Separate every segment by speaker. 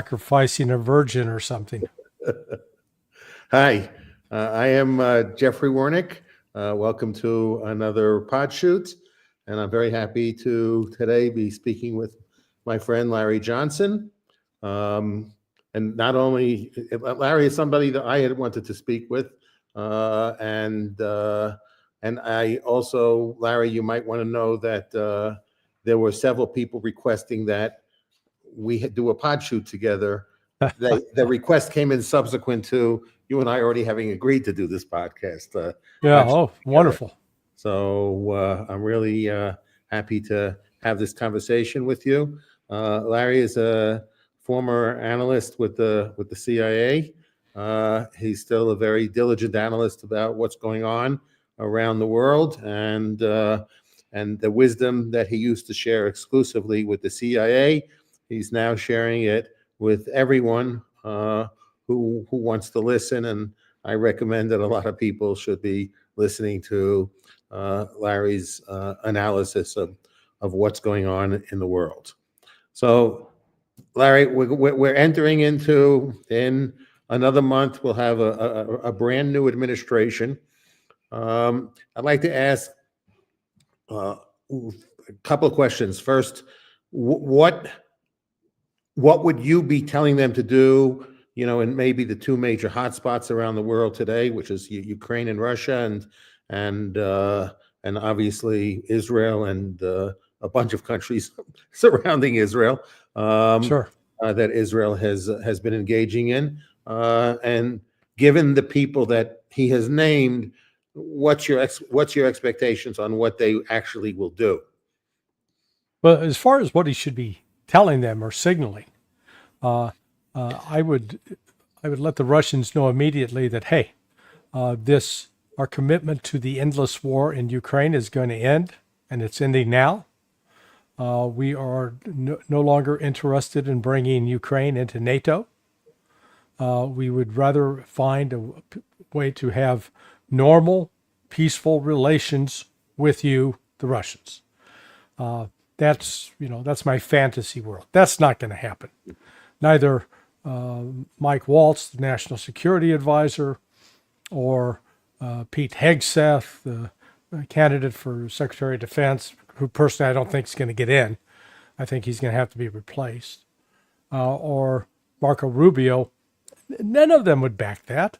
Speaker 1: sacrificing a virgin or something.
Speaker 2: Hi, I am Jeffrey Warnick. Welcome to another pod shoot, and I'm very happy to today be speaking with my friend Larry Johnson. And not only Larry is somebody that I had wanted to speak with, and I also, Larry, you might want to know that there were several people requesting that we do a pod shoot together. The request came in subsequent to you and I already having agreed to do this podcast.
Speaker 1: Yeah. Oh, wonderful.
Speaker 2: So I'm really happy to have this conversation with you. Larry is a former analyst with the CIA. He's still a very diligent analyst about what's going on around the world, and the wisdom that he used to share exclusively with the CIA, he's now sharing it with everyone who wants to listen. And I recommend that a lot of people should be listening to Larry's analysis of what's going on in the world. So, Larry, we're entering into, in another month, we'll have a brand new administration. I'd like to ask a couple of questions. First, what would you be telling them to do, in maybe the two major hotspots around the world today, which is Ukraine and Russia, and obviously Israel and a bunch of countries surrounding Israel,
Speaker 1: Sure.
Speaker 2: that Israel has been engaging in, and given the people that he has named, what's your expectations on what they actually will do?
Speaker 1: But as far as what he should be telling them or signaling, I would let the Russians know immediately that, hey, our commitment to the endless war in Ukraine is going to end, and it's ending now. We are no longer interested in bringing Ukraine into NATO. We would rather find a way to have normal, peaceful relations with you, the Russians. That's my fantasy world. That's not going to happen. Neither Mike Waltz, the National Security Advisor, or Pete Hegseth, the candidate for Secretary of Defense, who personally I don't think is going to get in. I think he's going to have to be replaced. Or Marco Rubio. None of them would back that.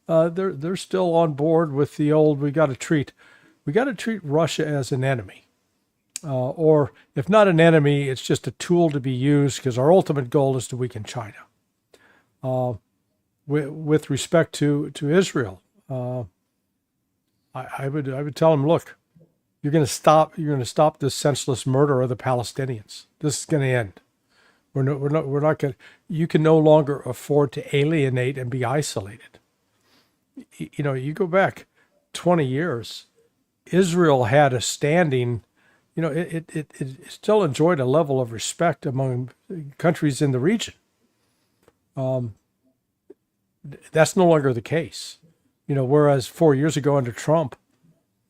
Speaker 1: They're still on board with the old, we got to treat Russia as an enemy. Or if not an enemy, it's just a tool to be used because our ultimate goal is to weaken China. With respect to Israel, I would tell them, look, you're going to stop this senseless murder of the Palestinians. This is going to end. We're not going. You can no longer afford to alienate and be isolated. You go back 20 years, Israel had a standing. It still enjoyed a level of respect among countries in the region. That's no longer the case. Whereas 4 years ago under Trump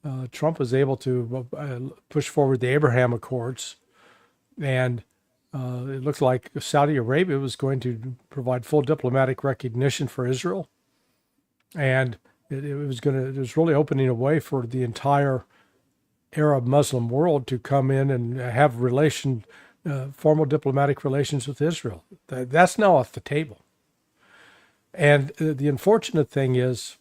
Speaker 1: was able to push forward the Abraham Accords, and it looked like Saudi Arabia was going to provide full diplomatic recognition for Israel, and it was really opening a way for the entire Arab Muslim world to come in and have formal diplomatic relations with Israel. That's now off the table. And the unfortunate thing is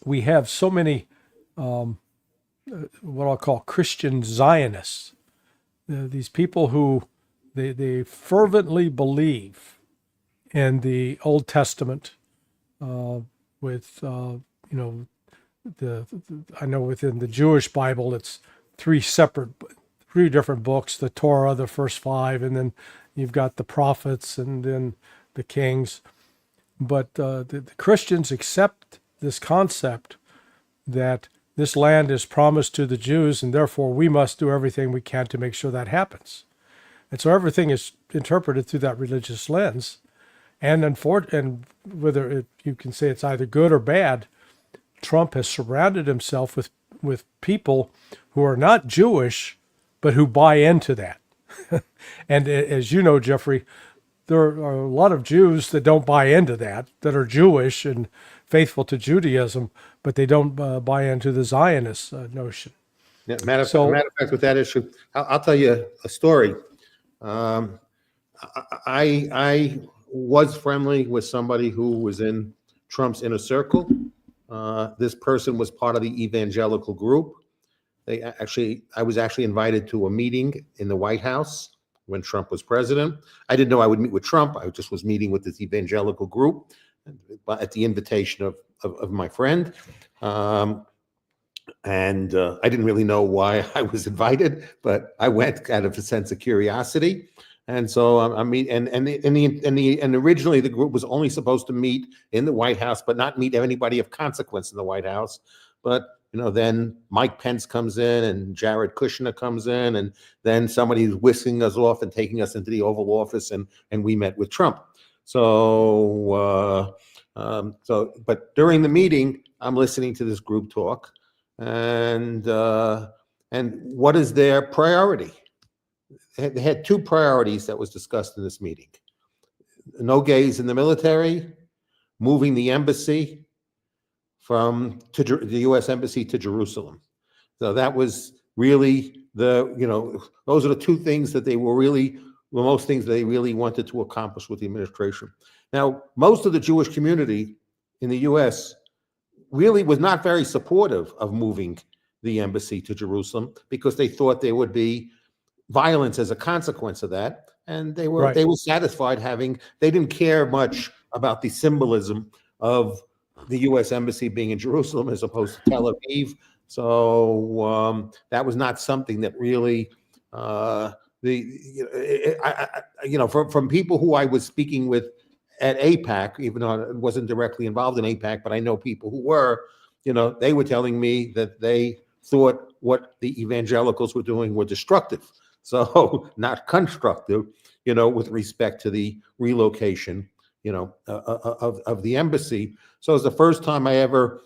Speaker 1: we have so many what I'll call Christian Zionists, these people who they fervently believe in the Old Testament, with I know within the Jewish Bible it's three different books: the Torah, the first five, and then you've got the prophets and then the kings. But the Christians accept this concept that this land is promised to the Jews, and therefore we must do everything we can to make sure that happens. And so everything is interpreted through that religious lens. And whether you can say it's either good or bad, Trump has surrounded himself with people who are not Jewish, but who buy into that. And as you know, Jeffrey, there are a lot of Jews that don't buy into that are Jewish and faithful to Judaism, but they don't buy into the Zionist notion.
Speaker 2: Yeah, matter of fact, with that issue, I'll tell you a story. Um, I was friendly with somebody who was in Trump's inner circle. This person was part of the evangelical group. I was actually invited to a meeting in the White House when Trump was president. I didn't know I would meet with Trump. I just was meeting with this evangelical group at the invitation of my friend. And I didn't really know why I was invited, but I went out of a sense of curiosity. And so I mean, and originally the group was only supposed to meet in the White House, but not meet anybody of consequence in the White House. But then Mike Pence comes in and Jared Kushner comes in, and then somebody's whisking us off and taking us into the Oval Office, and we met with Trump. But during the meeting, I'm listening to this group talk, and what is their priority? They had two priorities that was discussed in this meeting: no gays in the military, moving the embassy to the U.S. Embassy to Jerusalem. So that was really those are the two things that they were really, the most things they really wanted to accomplish with the administration. Now, most of the Jewish community in the U.S. really was not very supportive of moving the embassy to Jerusalem because they thought there would be violence as a consequence of that. And they were satisfied they didn't care much about the symbolism of the U.S. embassy being in Jerusalem as opposed to Tel Aviv. So that was not something that really from people who I was speaking with at AIPAC, even though I wasn't directly involved in AIPAC, but I know people who were, they were telling me that they thought what the evangelicals were doing were destructive. So not constructive, with respect to the relocation, of the embassy. So it's the first time I ever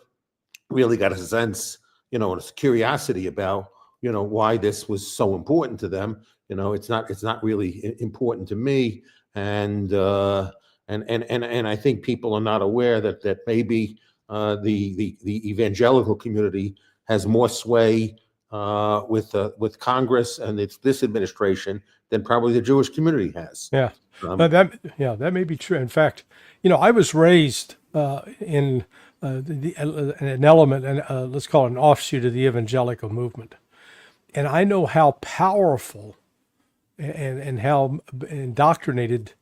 Speaker 2: really got a sense, a curiosity about, why this was so important to them. It's not really important to me. And I think people are not aware that maybe the evangelical community has more sway with Congress and this administration than probably the Jewish community has.
Speaker 1: Yeah, that may be true. In fact, I was raised in an element, and let's call it an offshoot of the evangelical movement, and I know how powerful and how indoctrinated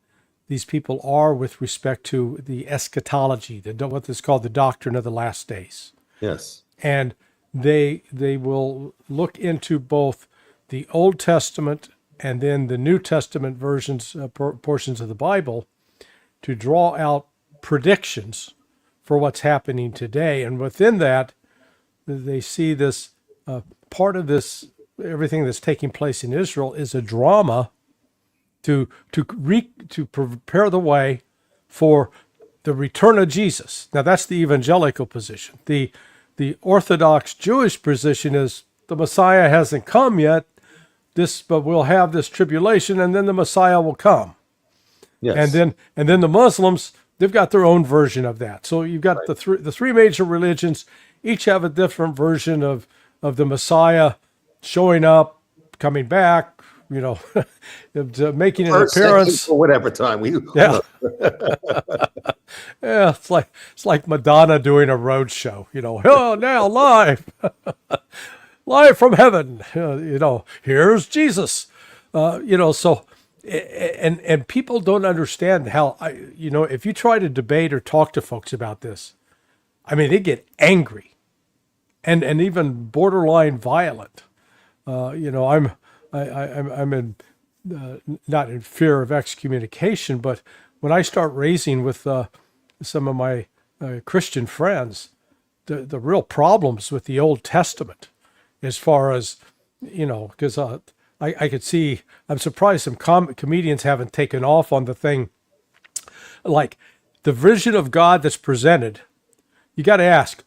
Speaker 1: these people are with respect to the eschatology, what is called the doctrine of the last days.
Speaker 2: Yes,
Speaker 1: and they will look into both the Old Testament and then the New Testament versions, portions of the Bible, to draw out predictions for what's happening today. And within that, they see this part of this, everything that's taking place in Israel is a drama to prepare the way for the return of Jesus. Now, that's the evangelical position. The Orthodox Jewish position is the Messiah hasn't come yet, but we'll have this tribulation, and then the Messiah will come.
Speaker 2: yes,
Speaker 1: And then the Muslims, they've got their own version of that. So you've got the three major religions, each have a different version of the Messiah showing up, coming back, making an appearance
Speaker 2: for whatever time
Speaker 1: Yeah, it's like Madonna doing a road show. Oh, now live, live from heaven. Here's Jesus. So, and people don't understand how if you try to debate or talk to folks about this, I mean, they get angry, and even borderline violent. I'm in not in fear of excommunication, but when I start raising with some of my Christian friends, the real problems with the Old Testament, as far as because I could see, I'm surprised some comedians haven't taken off on the thing, like the vision of God that's presented. You got to ask,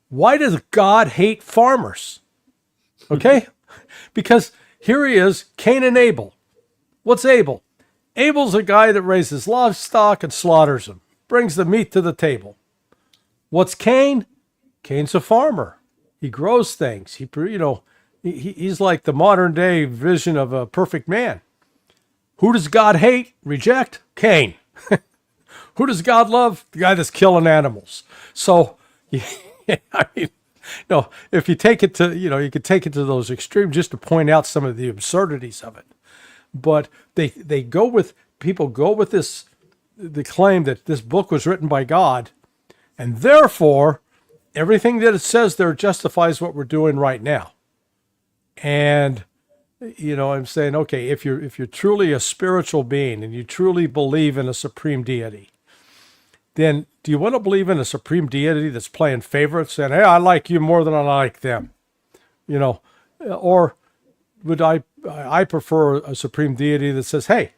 Speaker 1: why does God hate farmers? Okay, because here he is, Cain and Abel. What's Abel? Abel's a guy that raises livestock and slaughters them, brings the meat to the table. What's Cain? Cain's a farmer. He grows things. He's like the modern day vision of a perfect man. Who does God hate, reject? Cain. Who does God love? The guy that's killing animals. So, I mean, if you take it to, you could take it to those extremes just to point out some of the absurdities of it. But people go with the claim that this book was written by God, and therefore everything that it says there justifies what we're doing right now. And I'm saying, okay, if you're truly a spiritual being and you truly believe in a supreme deity, then do you want to believe in a supreme deity that's playing favorites, saying, hey, I like you more than I like them? Or would I prefer a supreme deity that says, hey,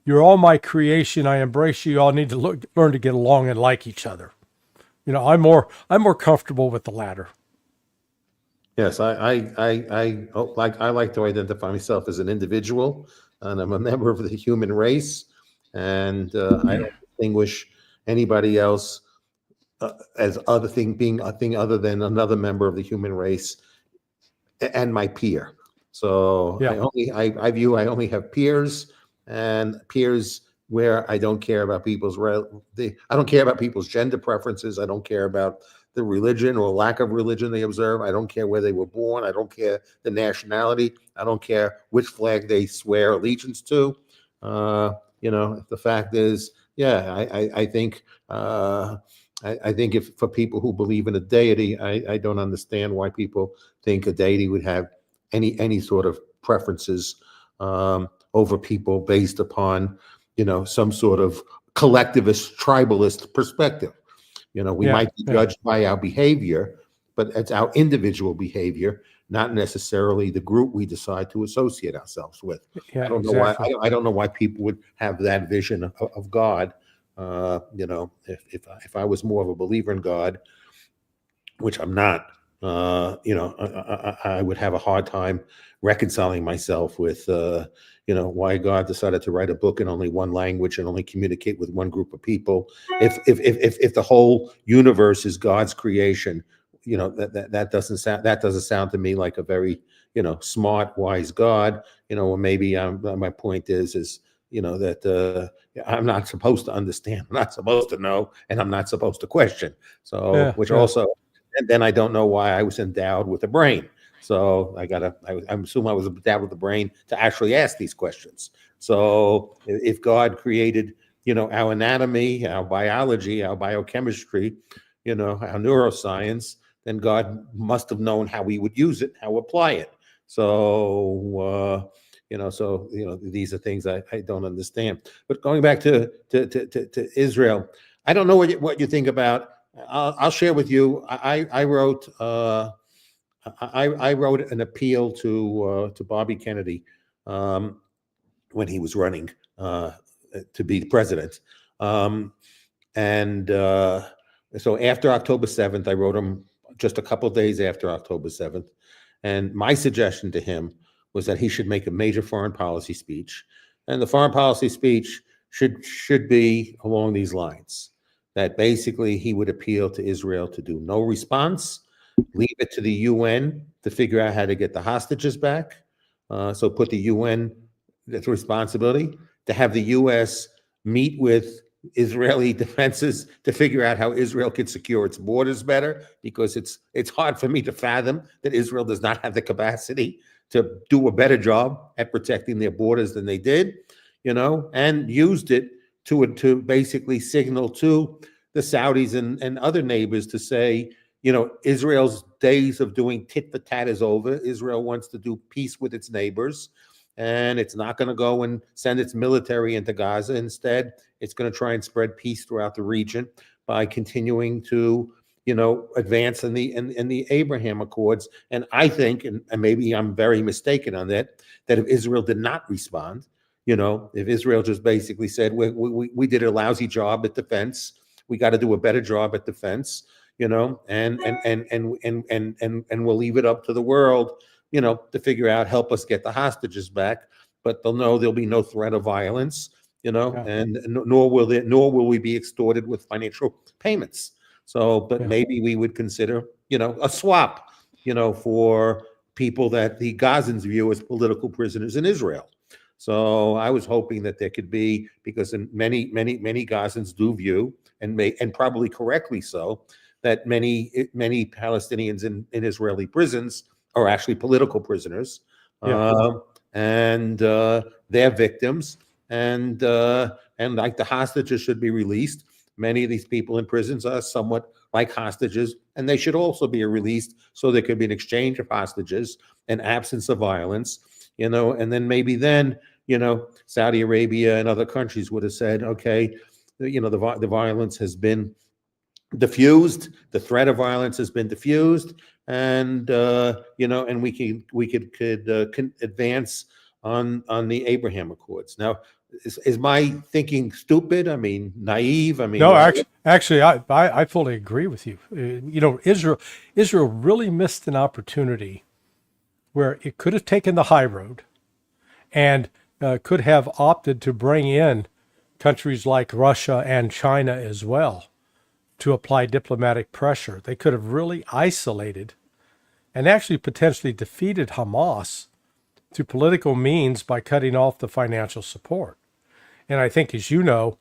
Speaker 1: you're all my creation, I embrace you, you all need to learn to get along and like each other. I'm more comfortable with the latter.
Speaker 2: Yes, I like to identify myself as an individual, and I'm a member of the human race, and I don't distinguish anybody else as being a thing other than another member of the human race and my peer. So
Speaker 1: Yeah.
Speaker 2: I only have peers, and peers where I don't care about I don't care about people's gender preferences. I don't care about the religion or lack of religion they observe. I don't care where they were born. I don't care the nationality. I don't care which flag they swear allegiance to. The fact is, I think I think if for people who believe in a deity, I don't understand why people think a deity would have any sort of preferences over people based upon some sort of collectivist tribalist perspective. We might be judged by our behavior, but it's our individual behavior, not necessarily the group we decide to associate ourselves with.
Speaker 1: Yeah,
Speaker 2: I don't know why. I don't know why people would have that vision of God. If I was more of a believer in God, which I'm not, I would have a hard time reconciling myself with, why God decided to write a book in only one language and only communicate with one group of people. If the whole universe is God's creation, that doesn't sound to me like a very, smart, wise God. Or maybe my point is that I'm not supposed to understand, I'm not supposed to know, and I'm not supposed to question. So, also. And then I don't know why I was endowed with a brain. So I assume I was endowed with a brain to actually ask these questions. So if God created, our anatomy, our biology, our biochemistry, our neuroscience, then God must have known how we would use it, how to apply it. So, these are things I don't understand. But going back to Israel, I don't know what you think about. I'll share with you. I wrote an appeal to Bobby Kennedy when he was running to be the president, and so after October 7th, I wrote him just a couple of days after October 7th, and my suggestion to him was that he should make a major foreign policy speech, and the foreign policy speech should be along these lines. That basically he would appeal to Israel to do no response, leave it to the UN to figure out how to get the hostages back. So put the UN, that's responsibility, to have the US meet with Israeli defenses to figure out how Israel could secure its borders better, because it's hard for me to fathom that Israel does not have the capacity to do a better job at protecting their borders than they did, and used it to basically signal to the Saudis and other neighbors to say, Israel's days of doing tit for tat is over. Israel wants to do peace with its neighbors, and it's not going to go and send its military into Gaza. Instead, it's going to try and spread peace throughout the region by continuing to, advance in the Abraham Accords. And I think, and maybe I'm very mistaken on that if Israel did not respond, if Israel just basically said, we did a lousy job at defense, we got to do a better job at defense, and we'll leave it up to the world, to figure out, help us get the hostages back, but they'll know there'll be no threat of violence,
Speaker 1: Yeah.
Speaker 2: and nor will we be extorted with financial payments. So, but
Speaker 1: Yeah.
Speaker 2: maybe we would consider, a swap, for people that the Gazans view as political prisoners in Israel. So I was hoping that there could be, because many Gazans do view, and probably correctly so, that many Palestinians in Israeli prisons are actually political prisoners,
Speaker 1: Yeah.
Speaker 2: and they're victims, and like the hostages should be released. Many of these people in prisons are somewhat like hostages, and they should also be released so there could be an exchange of hostages, an absence of violence, and then maybe then, Saudi Arabia and other countries would have said, okay, the violence has been diffused, the threat of violence has been diffused, and and we could advance on the Abraham Accords. Now, is my thinking stupid? I mean, naive? I mean,
Speaker 1: No, actually, I fully agree with you. Israel really missed an opportunity where it could have taken the high road and could have opted to bring in countries like Russia and China as well to apply diplomatic pressure. They could have really isolated and actually potentially defeated Hamas through political means by cutting off the financial support. And I think, as you know,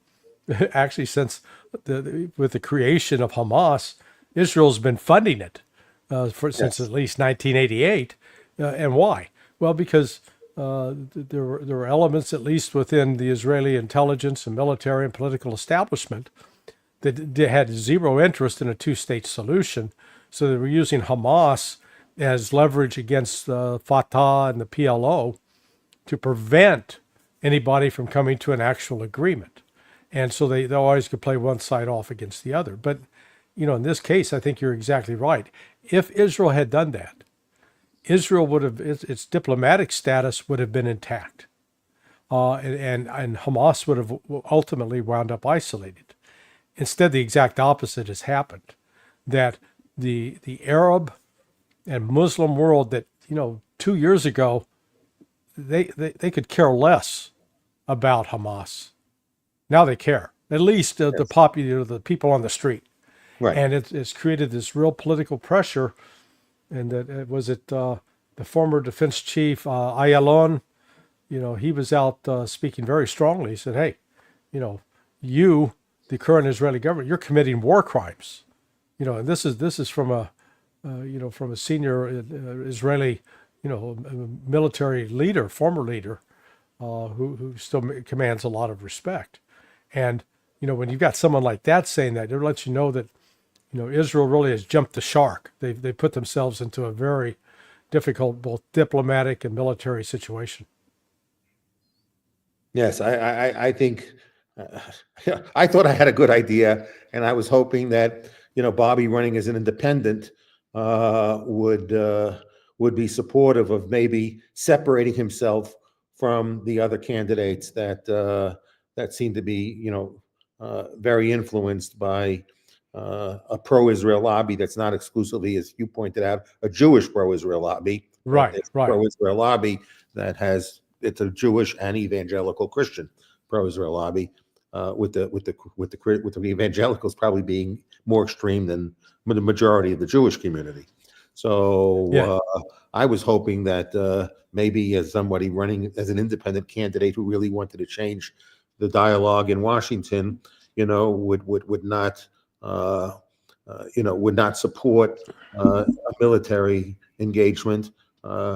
Speaker 1: actually since with the creation of Hamas, Israel's been funding it since
Speaker 2: yes,
Speaker 1: at least 1988. And why? Well, because there were elements, at least within the Israeli intelligence and military and political establishment, that had zero interest in a two-state solution. So they were using Hamas as leverage against Fatah and the PLO to prevent anybody from coming to an actual agreement. And so they always could play one side off against the other. But, in this case, I think you're exactly right. If Israel had done that, Israel would have, its diplomatic status would have been intact. And Hamas would have ultimately wound up isolated. Instead, the exact opposite has happened, that the Arab and Muslim world that, 2 years ago, they could care less about Hamas. Now they care, at least the
Speaker 2: yes,
Speaker 1: the people on the street.
Speaker 2: right.
Speaker 1: And it's created this real political pressure. And that was it, the former defense chief, Ayalon, he was out speaking very strongly. He said, hey, you, the current Israeli government, you're committing war crimes. And this is from a senior Israeli, military leader, former leader, who still commands a lot of respect. And, when you've got someone like that saying that, it lets you know that, Israel really has jumped the shark. They put themselves into a very difficult, both diplomatic and military situation.
Speaker 2: Yes, I think I thought I had a good idea, and I was hoping that Bobby running as an independent would be supportive of maybe separating himself from the other candidates that seem to be very influenced by a pro-Israel lobby that's not exclusively, as you pointed out, a Jewish pro-Israel lobby, but
Speaker 1: Right,
Speaker 2: it's a
Speaker 1: right.
Speaker 2: pro-Israel lobby it's a Jewish and evangelical Christian pro-Israel lobby, with the evangelicals probably being more extreme than the majority of the Jewish community.
Speaker 1: Yeah,
Speaker 2: So I was hoping that maybe as somebody running as an independent candidate who really wanted to change the dialogue in Washington, would not would not support a military engagement.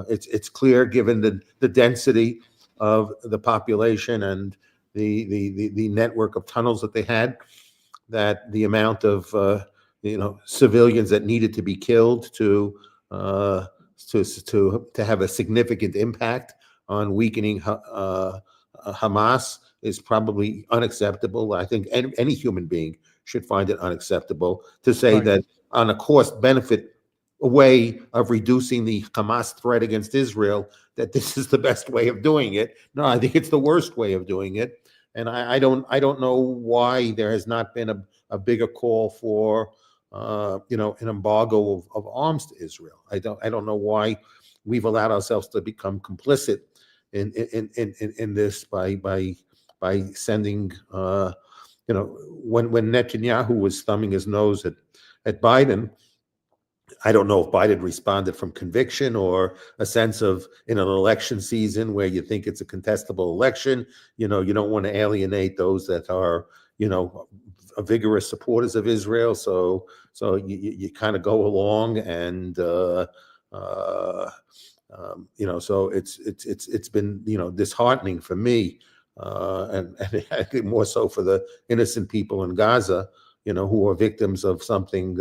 Speaker 2: It's clear, given the density of the population and the network of tunnels that they had, that the amount of civilians that needed to be killed uh, to have a significant impact on weakening Hamas is probably unacceptable. I think any human being should find it unacceptable to say
Speaker 1: right.
Speaker 2: that on a cost benefit way of reducing the Hamas threat against Israel, that this is the best way of doing it. No, I think it's the worst way of doing it. And I don't know why there has not been a bigger call for an embargo of arms to Israel. I don't know why we've allowed ourselves to become complicit in this by sending when Netanyahu was thumbing his nose at Biden. I don't know if Biden responded from conviction or a sense of in an election season where you think it's a contestable election, you don't want to alienate those that are, vigorous supporters of Israel. So you kind of go along and, so it's been, disheartening for me. And I think more so for the innocent people in Gaza, who are victims of something,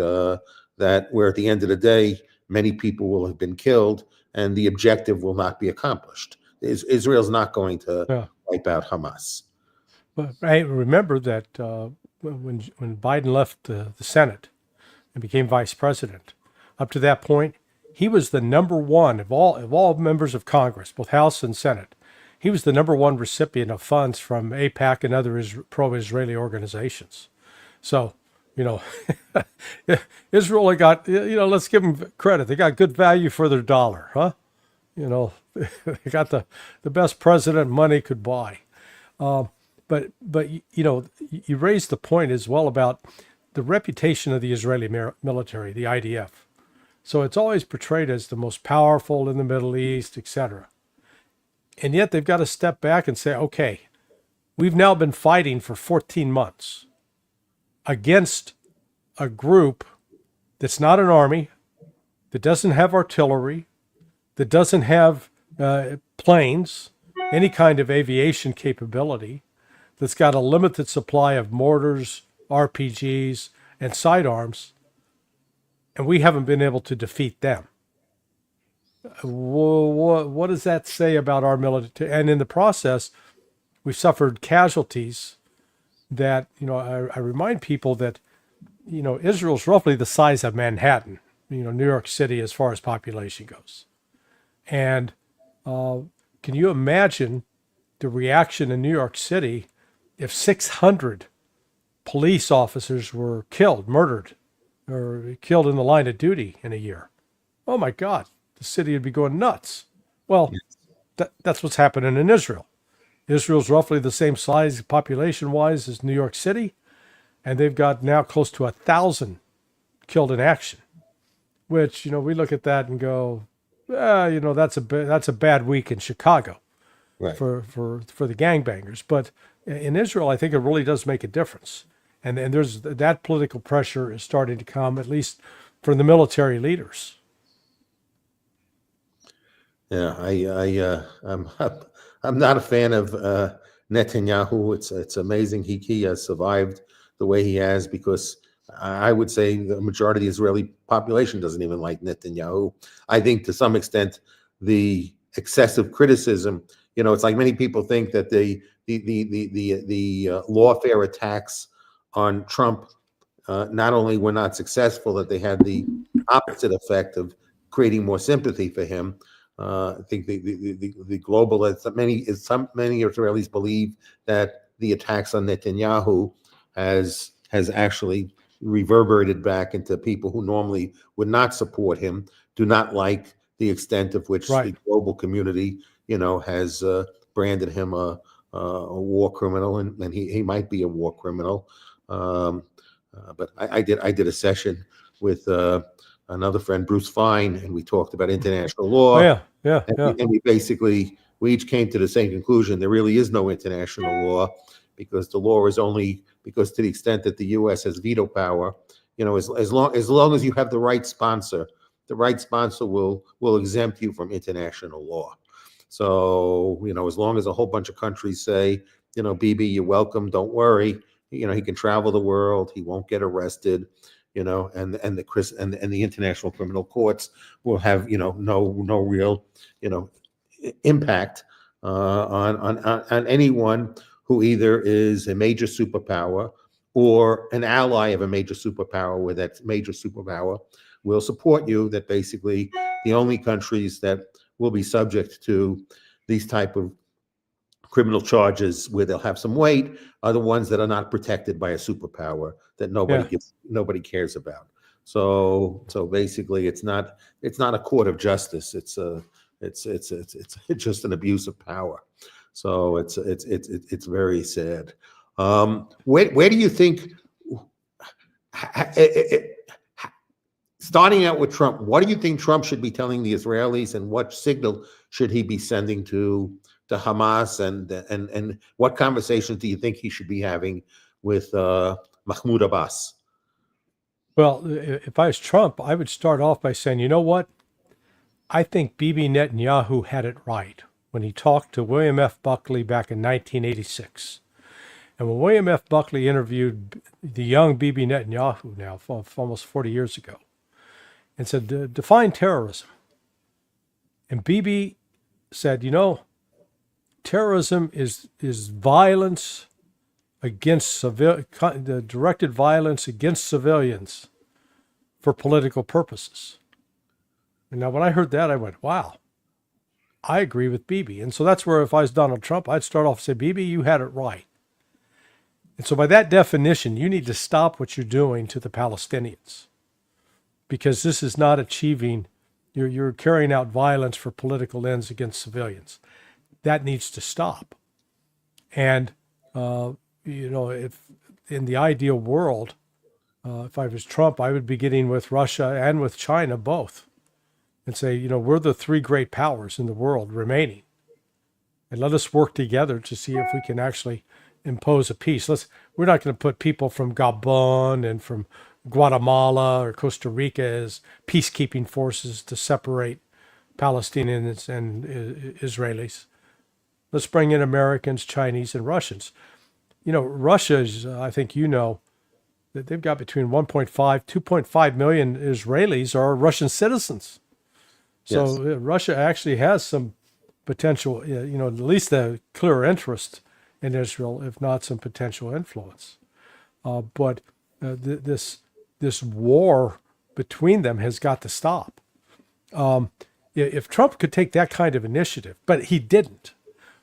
Speaker 2: that where at the end of the day, many people will have been killed and the objective will not be accomplished. Israel's not going to wipe out Hamas.
Speaker 1: But I remember that when Biden left the Senate and became vice president, up to that point, he was the number one of all members of Congress, both House and Senate. He was the number one recipient of funds from AIPAC and other pro-Israeli organizations. So, Israel got, let's give them credit. They got good value for their dollar, huh? They got the best president money could buy. But you raised the point as well about the reputation of the Israeli military, the IDF. So it's always portrayed as the most powerful in the Middle East, etc. And yet they've got to step back and say, okay, we've now been fighting for 14 months against a group that's not an army, that doesn't have artillery, that doesn't have planes, any kind of aviation capability, that's got a limited supply of mortars, RPGs, and sidearms, and we haven't been able to defeat them. What does that say about our military? And in the process, we've suffered casualties that, I remind people that, Israel's roughly the size of Manhattan, New York City as far as population goes. And can you imagine the reaction in New York City if 600 police officers were murdered, or killed in the line of duty in a year? Oh my God, the city would be going nuts. Well, that's what's happening in Israel. Israel's roughly the same size population-wise as New York City, and they've got now close to 1,000 killed in action, which, we look at that and go, that's a bad week in Chicago, right, for the gangbangers. But in Israel, I think it really does make a difference. And there's that political pressure is starting to come, at least from the military leaders.
Speaker 2: Yeah, I'm not a fan of Netanyahu. It's amazing he has survived the way he has, because I would say the majority of the Israeli population doesn't even like Netanyahu. I think to some extent the excessive criticism, it's like many people think that the lawfare attacks on Trump not only were not successful, that they had the opposite effect of creating more sympathy for him. I think the global, many Israelis believe that the attacks on Netanyahu has actually reverberated back into people who normally would not support him, do not like the extent of which the global community, has branded him a war criminal, and he might be a war criminal. But I did a session with another friend, Bruce Fine, and we talked about international law. And we each came to the same conclusion: there really is no international law, because the law is only, because to the extent that the U.S. has veto power, as long as you have the right sponsor will exempt you from international law. So, as long as a whole bunch of countries say, Bibi, you're welcome, don't worry, he can travel the world, he won't get arrested, and the international criminal courts will have, no real, impact on anyone who either is a major superpower or an ally of a major superpower, where that major superpower will support you. That basically the only countries that will be subject to these type of criminal charges where they'll have some weight are the ones that are not protected by a superpower that nobody cares about. So basically it's not a court of justice. It's It's just an abuse of power. So it's very sad. Where do you think, starting out with Trump, what do you think Trump should be telling the Israelis, and what signal should he be sending to Hamas, and what conversations do you think he should be having with Mahmoud Abbas?
Speaker 1: Well, if I was Trump, I would start off by saying, you know what? I think Bibi Netanyahu had it right when he talked to William F. Buckley back in 1986. And when William F. Buckley interviewed the young Bibi Netanyahu now, almost 40 years ago, and said, define terrorism. And Bibi said, you know, terrorism is violence against directed violence against civilians for political purposes. And now when I heard that, I went, wow, I agree with Bibi. And so that's where, if I was Donald Trump, I'd start off and say, Bibi, you had it right. And so by that definition, you need to stop what you're doing to the Palestinians, because this is not achieving, you're carrying out violence for political ends against civilians. That needs to stop. And, if in the ideal world, if I was Trump, I would be getting with Russia and with China both and say, we're the three great powers in the world remaining. And let us work together to see if we can actually impose a peace. We're not going to put people from Gabon and from Guatemala or Costa Rica as peacekeeping forces to separate Palestinians and Israelis. Let's bring in Americans, Chinese, and Russians. Russia's, I think that they've got between 2.5 million Israelis are Russian citizens. So yes. Russia actually has some potential, at least a clear interest in Israel, if not some potential influence. But this war between them has got to stop. If Trump could take that kind of initiative, but he didn't.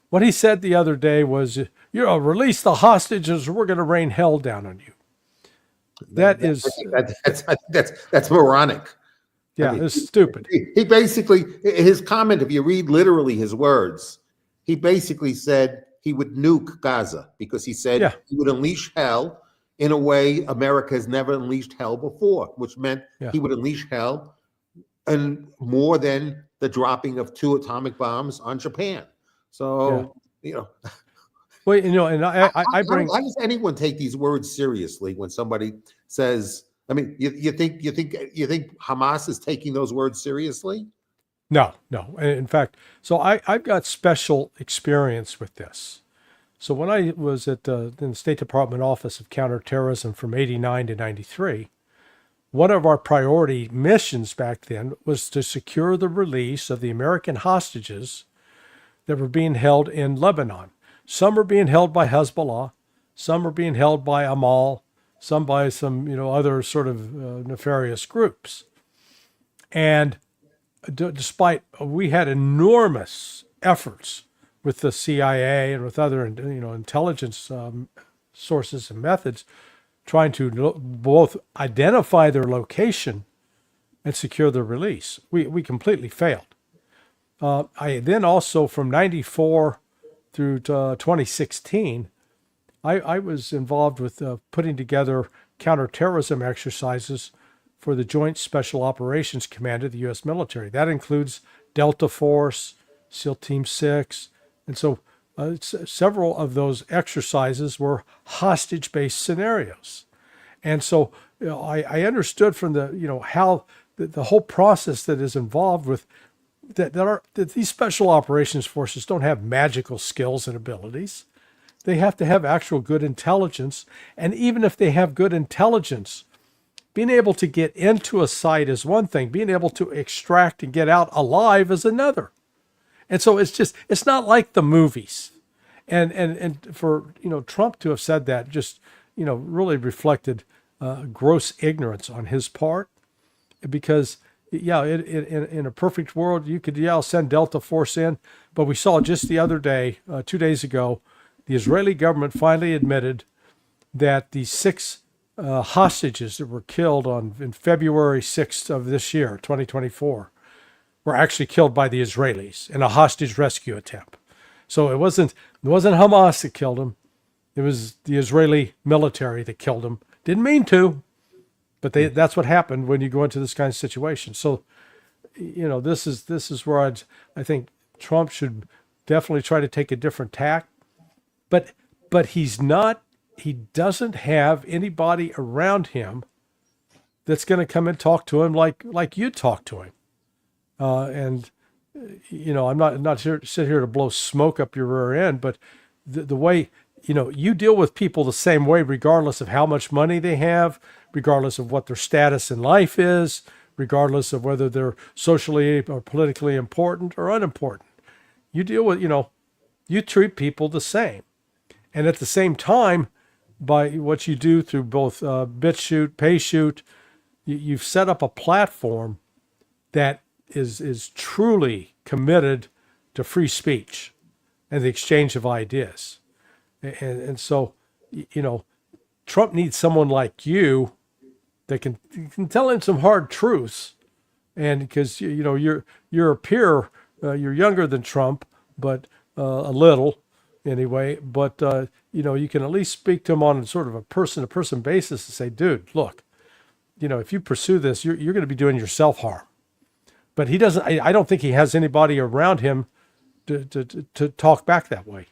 Speaker 1: What he said the other day was, release the hostages, or we're going to rain hell down on you. That's
Speaker 2: moronic.
Speaker 1: Yeah, it's stupid.
Speaker 2: He basically, his comment, if you read literally his words, he basically said he would nuke Gaza because he said he would unleash hell in a way America has never unleashed hell before, which meant he would unleash hell and more than the dropping of 2 atomic bombs on Japan. So,
Speaker 1: Well, and I bring.
Speaker 2: Why does anyone take these words seriously when somebody says? I mean, you think Hamas is taking those words seriously?
Speaker 1: No. In fact, so I've got special experience with this. So when I was in the State Department Office of Counterterrorism from '89 to '93, one of our priority missions back then was to secure the release of the American hostages that were being held in Lebanon. Some were being held by Hezbollah, some were being held by Amal, some by some other sort of nefarious groups. And despite we had enormous efforts with the CIA and with other intelligence sources and methods trying to both identify their location and secure their release, we completely failed. I then also, from 94 through 2016, I was involved with putting together counterterrorism exercises for the Joint Special Operations Command of the U.S. military. That includes Delta Force, SEAL Team 6. And so several of those exercises were hostage-based scenarios. And so I understood from how the whole process that is involved with that these special operations forces don't have magical skills and abilities. They have to have actual good intelligence. And even if they have good intelligence, being able to get into a site is one thing. Being able to extract and get out alive is another. And so it's not like the movies. And for, Trump to have said that just, really reflected gross ignorance on his part, because in a perfect world, you could send Delta Force in, but we saw just the other day, 2 days ago, the Israeli government finally admitted that the 6 hostages that were killed in February 6th of this year, 2024, were actually killed by the Israelis in a hostage rescue attempt. So it wasn't Hamas that killed them. It was the Israeli military that killed them. Didn't mean to, but that's what happened when you go into this kind of situation. So, this is where I think Trump should definitely try to take a different tack. But he doesn't have anybody around him that's going to come and talk to him like you talk to him. And I'm not here to blow smoke up your rear end, but the way, you deal with people the same way, regardless of how much money they have, regardless of what their status in life is, regardless of whether they're socially or politically important or unimportant. You deal with, you treat people the same. And at the same time, by what you do through both BitChute, PayShoot, you've set up a platform that is truly committed to free speech and the exchange of ideas. And so, Trump needs someone like you that can tell him some hard truths. And because, you're a peer, you're younger than Trump, but a little anyway. But, you can at least speak to him on sort of a person-to-person basis and say, dude, look, if you pursue this, you're going to be doing yourself harm. But he doesn't. I don't think he has anybody around him to talk back that way.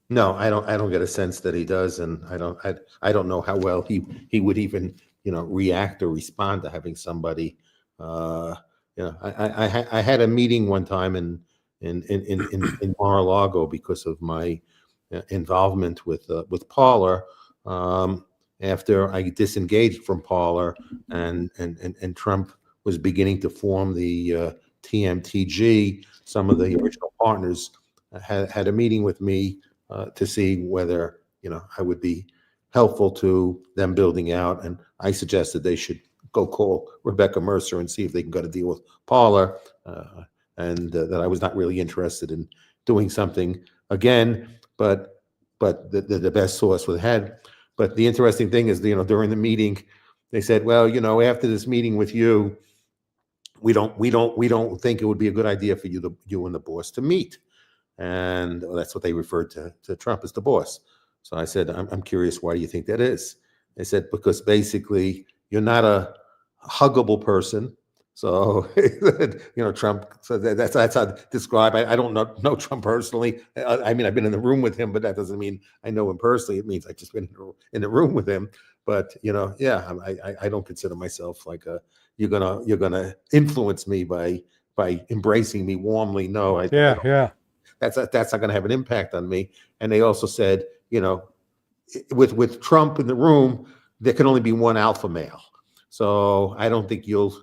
Speaker 2: No, I don't get a sense that he does, and I don't know how well he would even react or respond to having somebody. I had a meeting one time in Mar-a-Lago because of my involvement with Parler. After I disengaged from Parler, and Trump was beginning to form the TMTG, some of the original partners had a meeting with me to see whether I would be helpful to them building out, and I suggested they should go call Rebecca Mercer and see if they can get a deal with Parler, and that I was not really interested in doing something again, but the best source we had. But the interesting thing is, during the meeting, they said, well, after this meeting with you, we don't think it would be a good idea for you and the boss to meet. And that's what they referred to Trump as the boss. So I said, I'm curious, why do you think that is? They said, because basically you're not a huggable person. So, Trump, so that's how to describe. I don't know Trump personally. I mean, I've been in the room with him, but that doesn't mean I know him personally. It means I just been in the room with him. But, yeah, I don't consider myself like you're gonna influence me by embracing me warmly. No,
Speaker 1: Yeah.
Speaker 2: That's not going to have an impact on me. And they also said, with Trump in the room, there can only be one alpha male. So I don't think you'll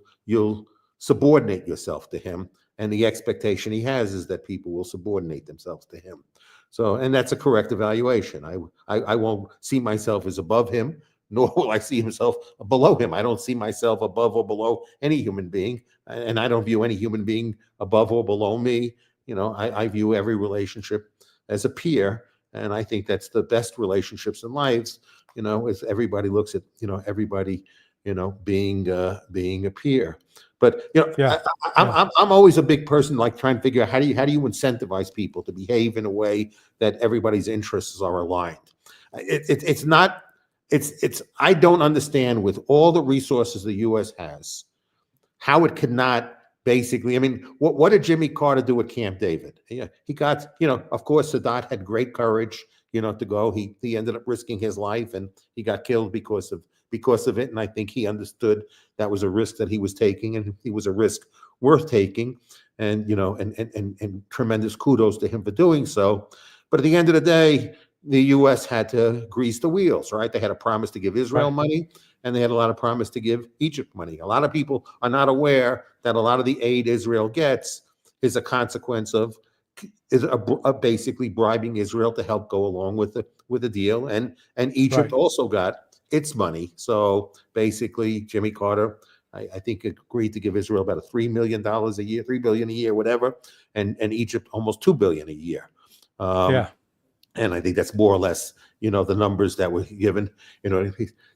Speaker 2: subordinate yourself to him. And the expectation he has is that people will subordinate themselves to him. So, and that's a correct evaluation. I won't see myself as above him, nor will I see himself below him. I don't see myself above or below any human being, and I don't view any human being above or below me. I view every relationship as a peer, and I think that's the best relationships in lives. Is everybody looks at everybody being a peer. But
Speaker 1: Yeah.
Speaker 2: I'm always a big person, like trying to figure out how do you incentivize people to behave in a way that everybody's interests are aligned. I don't understand, with all the resources the U.S. has, how it could not. Basically, I mean, what did Jimmy Carter do at Camp David? He got, of course, Sadat had great courage, to go. He ended up risking his life, and he got killed because of it. And I think he understood that was a risk that he was taking, and he was a risk worth taking. And and tremendous kudos to him for doing so. But at the end of the day, the U.S. had to grease the wheels, right? They had a promise to give Israel money, and they had a lot of promise to give Egypt money. A lot of people are not aware that a lot of the aid Israel gets is a consequence of basically bribing Israel to help go along with the deal, and Egypt also got its money. So basically, Jimmy Carter, I think, agreed to give Israel about $3 million a year, $3 billion a year, whatever, and Egypt almost $2 billion a year. And I think that's more or less, the numbers that were given.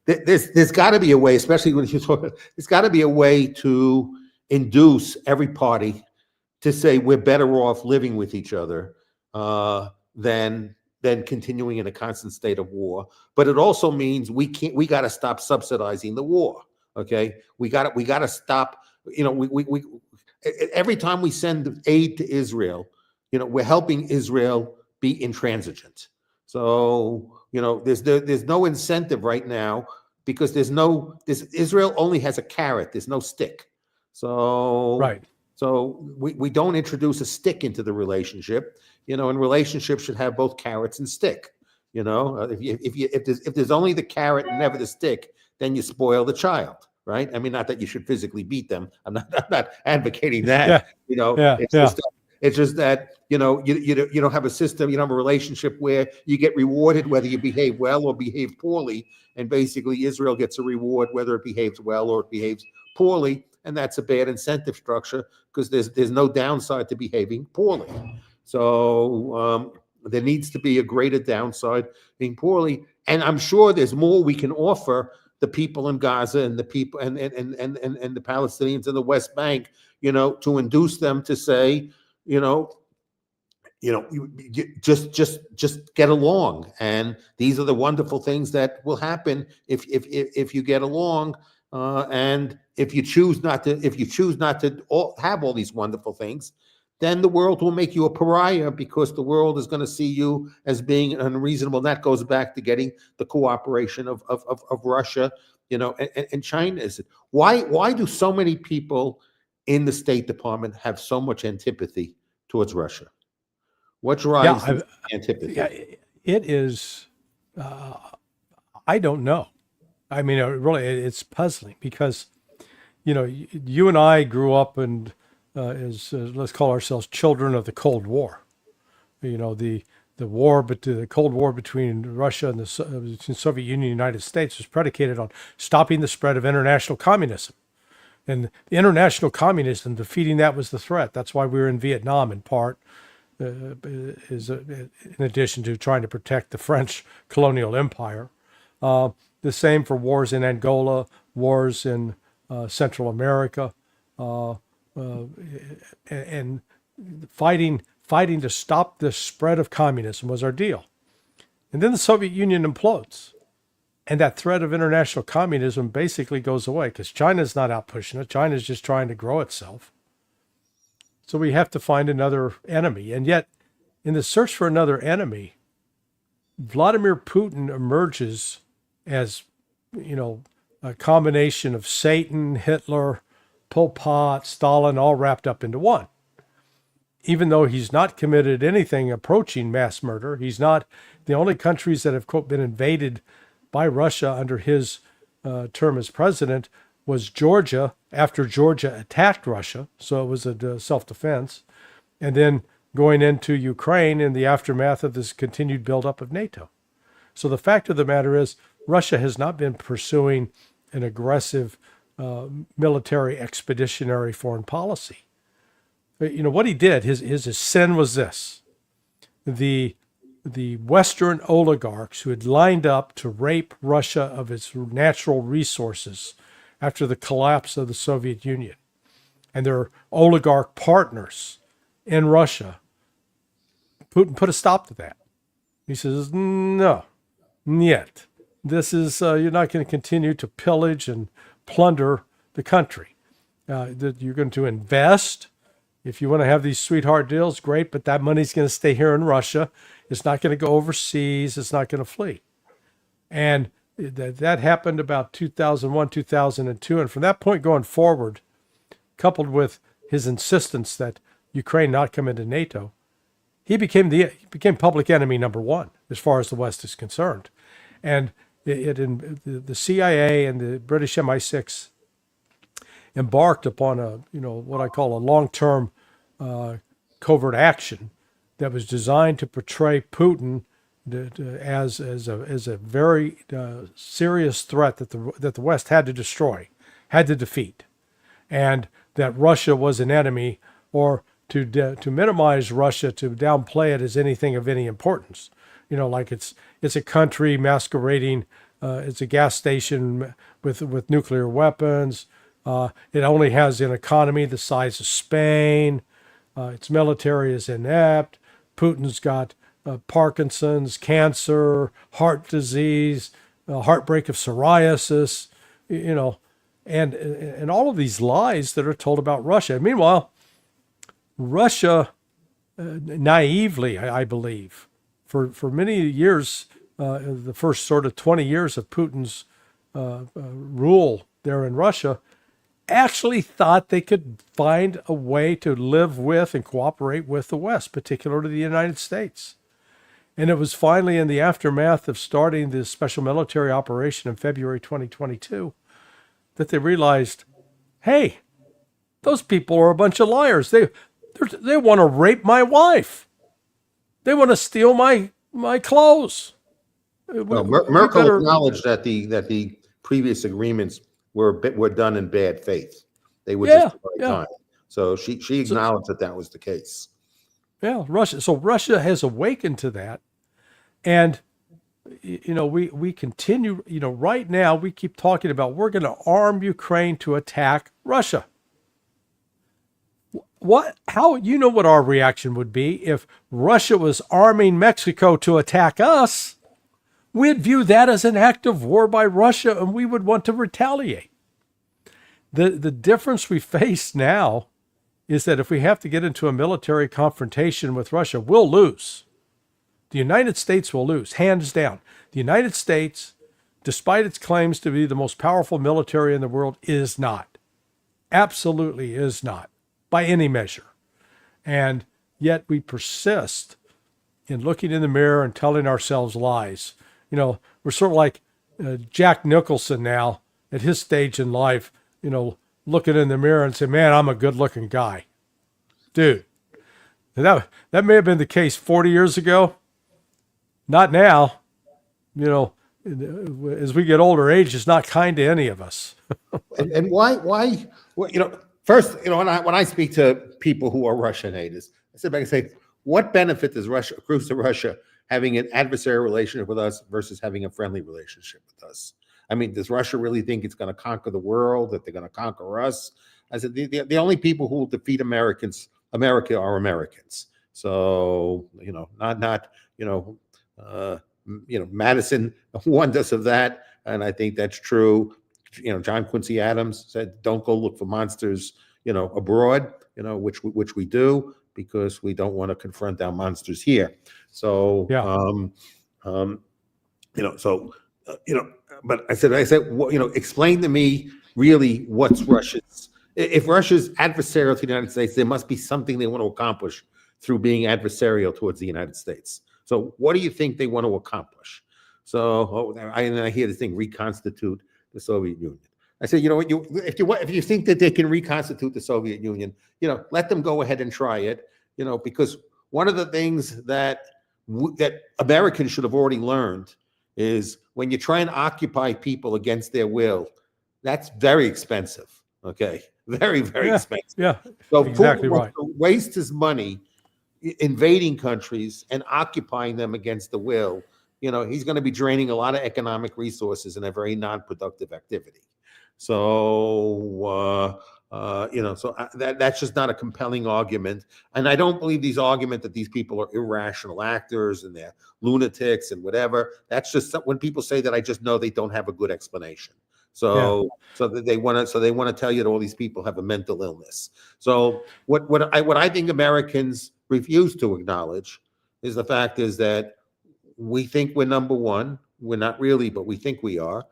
Speaker 2: There's got to be a way, especially when you talk. There's got to be a way to induce every party to say we're better off living with each other than continuing in a constant state of war. But it also means we got to stop subsidizing the war. Okay, we got to stop. Every time we send aid to Israel, we're helping Israel be intransigent. So there's no incentive right now because Israel only has a carrot. There's no stick. So
Speaker 1: Right.
Speaker 2: so we don't introduce a stick into the relationship, and relationships should have both carrots and stick. If there's only the carrot and never the stick, then you spoil the child, right? I mean, not that you should physically beat them. I'm not advocating that.
Speaker 1: Yeah.
Speaker 2: It's just that you don't have a system, you don't have a relationship where you get rewarded whether you behave well or behave poorly, and basically Israel gets a reward whether it behaves well or it behaves poorly, and that's a bad incentive structure because there's no downside to behaving poorly. So there needs to be a greater downside being poorly, and I'm sure there's more we can offer the people in Gaza and the people and the Palestinians in the West Bank, to induce them to say, just get along, and these are the wonderful things that will happen if you get along, and if you choose not to have all these wonderful things, then the world will make you a pariah because the world is going to see you as being unreasonable. And that goes back to getting the cooperation of Russia, and China. Why do so many people in the State Department have so much antipathy towards Russia? What drives this antipathy?
Speaker 1: Yeah, it is. I don't know. I mean, it's puzzling because, you and I grew up and as let's call ourselves children of the Cold War. The Cold War between Russia and the Soviet Union and the United States was predicated on stopping the spread of international communism. And the international communism, defeating that was the threat. That's why we were in Vietnam in part, in addition to trying to protect the French colonial empire. The same for wars in Angola, wars in Central America, and fighting to stop the spread of communism was our deal. And then the Soviet Union implodes. And that threat of international communism basically goes away because China's not out pushing it. China's just trying to grow itself. So we have to find another enemy. And yet, in the search for another enemy, Vladimir Putin emerges as, a combination of Satan, Hitler, Pol Pot, Stalin, all wrapped up into one. Even though he's not committed anything approaching mass murder, he's not the only countries that have, quote, been invaded by Russia under his term as president was Georgia, after Georgia attacked Russia. So it was a self-defense. And then going into Ukraine in the aftermath of this continued buildup of NATO. So the fact of the matter is Russia has not been pursuing an aggressive military expeditionary foreign policy. What he did, his sin was this. The Western oligarchs who had lined up to rape Russia of its natural resources after the collapse of the Soviet Union, and their oligarch partners in Russia, Putin put a stop to that. He says, no, yet. This is, you're not going to continue to pillage and plunder the country. That you're going to invest. If you want to have these sweetheart deals, great, but that money's going to stay here in Russia. It's not going to go overseas. It's not going to flee. And that happened about 2001, 2002. And from that point going forward, coupled with his insistence that Ukraine not come into NATO, he became public enemy number one as far as the West is concerned. And the CIA and the British MI6 embarked upon what I call a long-term covert action that was designed to portray Putin as a very serious threat that the West had to destroy, had to defeat, and that Russia was an enemy, or to minimize Russia, to downplay it as anything of any importance. Like it's a country masquerading as a gas station with nuclear weapons, It only has an economy the size of Spain. Its military is inept. Putin's got Parkinson's, cancer, heart disease, heartbreak of psoriasis, you know, and all of these lies that are told about Russia. Meanwhile, Russia, naively, I believe, for many years, the first sort of 20 years of Putin's rule there in Russia, actually thought they could find a way to live with and cooperate with the West, particularly the United States. And it was finally in the aftermath of starting this special military operation in February 2022 that they realized, hey, those people are a bunch of liars. They want to rape my wife. They want to steal my clothes.
Speaker 2: Well, Merkel acknowledged that the previous agreements were done in bad faith. They were just the right time. So she acknowledged that was the case.
Speaker 1: Yeah, Russia. So Russia has awakened to that, and we continue. Right now we keep talking about we're going to arm Ukraine to attack Russia. What our reaction would be if Russia was arming Mexico to attack us? We'd view that as an act of war by Russia, and we would want to retaliate. The difference we face now is that if we have to get into a military confrontation with Russia, we'll lose. The United States will lose, hands down. The United States, despite its claims to be the most powerful military in the world, is not. Absolutely is not, by any measure. And yet we persist in looking in the mirror and telling ourselves lies. We're sort of like Jack Nicholson now at his stage in life, looking in the mirror and say, man, I'm a good looking guy. Dude, that may have been the case 40 years ago. Not now. As we get older, age is not kind to any of us.
Speaker 2: and why, first, when I speak to people who are Russian haters, I sit back and say, what benefit does Russia accrue to Russia having an adversarial relationship with us versus having a friendly relationship with us? I mean, does Russia really think it's going to conquer the world, that they're going to conquer us? I said, the only people who will defeat America are Americans. So, Madison warned us of that. And I think that's true. John Quincy Adams said, don't go look for monsters, abroad, which we do, because we don't want to confront our monsters here. So, but I said, explain to me really what's Russia's. If Russia's adversarial to the United States, there must be something they want to accomplish through being adversarial towards the United States. So what do you think they want to accomplish? So I hear this thing, reconstitute the Soviet Union. I said, if you think that they can reconstitute the Soviet Union, let them go ahead and try it, because one of the things that Americans should have already learned is when you try and occupy people against their will, that's very expensive. Okay. Very, very expensive.
Speaker 1: Yeah.
Speaker 2: So
Speaker 1: exactly
Speaker 2: Putin wants to waste his money invading countries and occupying them against the will. He's going to be draining a lot of economic resources in a very non-productive activity. So, that's just not a compelling argument. And I don't believe these arguments that these people are irrational actors and they're lunatics and whatever. That's just when people say that, I just know they don't have a good explanation. So they want to tell you that all these people have a mental illness. So what I think Americans refuse to acknowledge is the fact is that we think we're number one. We're not really, but we think we are.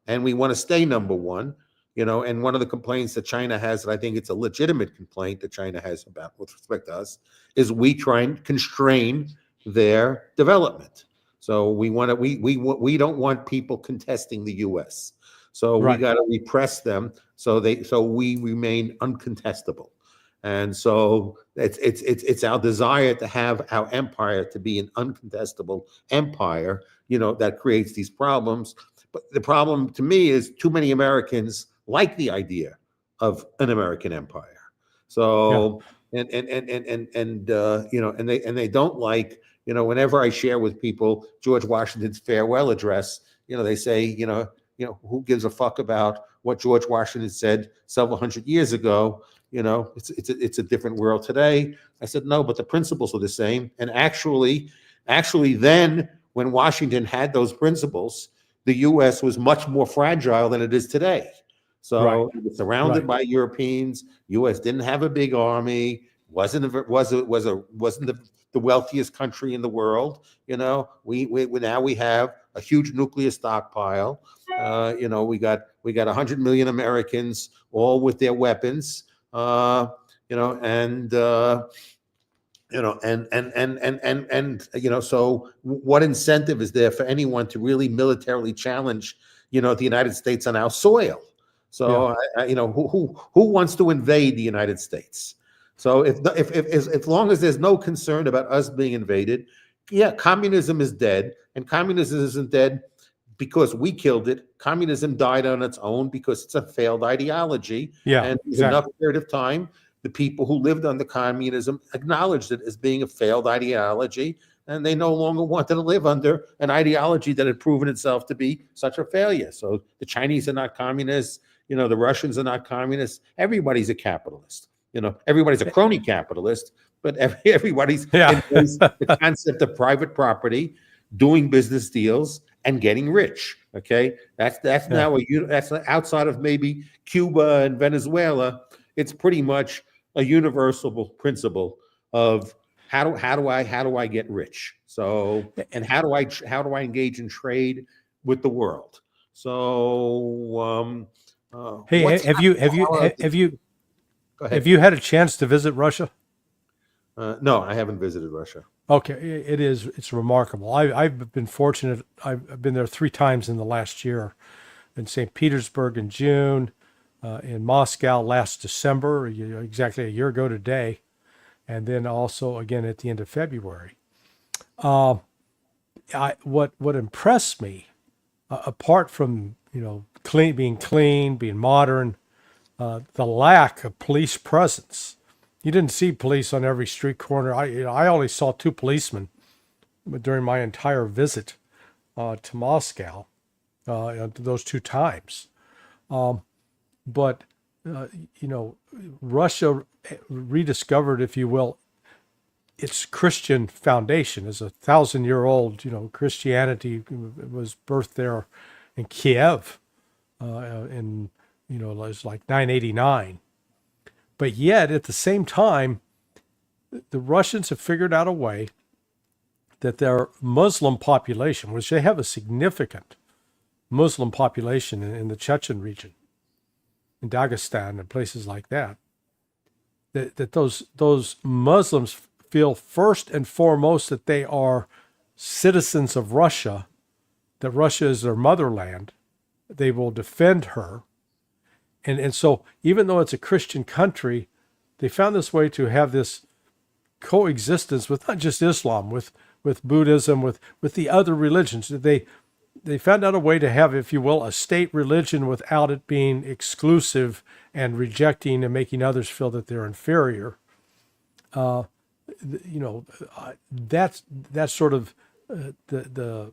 Speaker 2: And we want to stay number one, and one of the complaints that China has, and I think it's a legitimate complaint that China has about with respect to us, is we try and constrain their development. So we don't want people contesting the U.S. So we got to repress them so we remain uncontestable. And so it's our desire to have our empire to be an uncontestable empire, that creates these problems. But the problem to me is too many Americans like the idea of an American empire. So and they don't like, whenever I share with people George Washington's farewell address, they say, who gives a fuck about what George Washington said several hundred years ago? It's a different world today. I said, no, but the principles are the same. And actually then, when Washington had those principles, the U.S. was much more fragile than it is today.
Speaker 1: Right.
Speaker 2: So it was surrounded by Europeans. U.S. didn't have a big army. Wasn't the wealthiest country in the world. We now we have a huge nuclear stockpile. We got 100 million Americans, all with their weapons. And so what incentive is there for anyone to really militarily challenge, the United States on our soil? So, who wants to invade the United States? So if long as there's no concern about us being invaded, communism is dead, and communism isn't dead because we killed it. Communism died on its own because it's a failed ideology.
Speaker 1: Yeah,
Speaker 2: and
Speaker 1: exactly.
Speaker 2: enough period of time, the people who lived under communism acknowledged it as being a failed ideology, and they no longer wanted to live under an ideology that had proven itself to be such a failure. So the Chinese are not communists. The Russians are not communists. Everybody's a capitalist. Everybody's a crony capitalist, but everybody's embraced the concept of private property, doing business deals, and getting rich. Okay, that's now that's outside of maybe Cuba and Venezuela. It's pretty much a universal principle of how do I get rich? So, and how do I engage in trade with the world? So,
Speaker 1: hey, have you had a chance to visit Russia?
Speaker 2: No, I haven't visited Russia.
Speaker 1: Okay, it's remarkable. I've been fortunate. I've been there 3 times in the last year, in St. Petersburg in June, in Moscow last December, exactly a year ago today, and then also again at the end of February. What impressed me, apart from being clean, being modern, the lack of police presence. You didn't see police on every street corner. I only saw 2 policemen during my entire visit to Moscow, those 2 times. But Russia rediscovered, if you will, its Christian foundation. As 1,000-year-old, Christianity was birthed there in Kiev, it was like 989. But yet, at the same time, the Russians have figured out a way that their Muslim population, which they have a significant Muslim population in the Chechen region, in Dagestan and places like that, that those Muslims feel first and foremost that they are citizens of Russia, that Russia is their motherland. They will defend her. And so even though it's a Christian country, they found this way to have this coexistence with not just Islam, with Buddhism, with the other religions. They found out a way to have, if you will, a state religion without it being exclusive and rejecting and making others feel that they're inferior. That's sort of the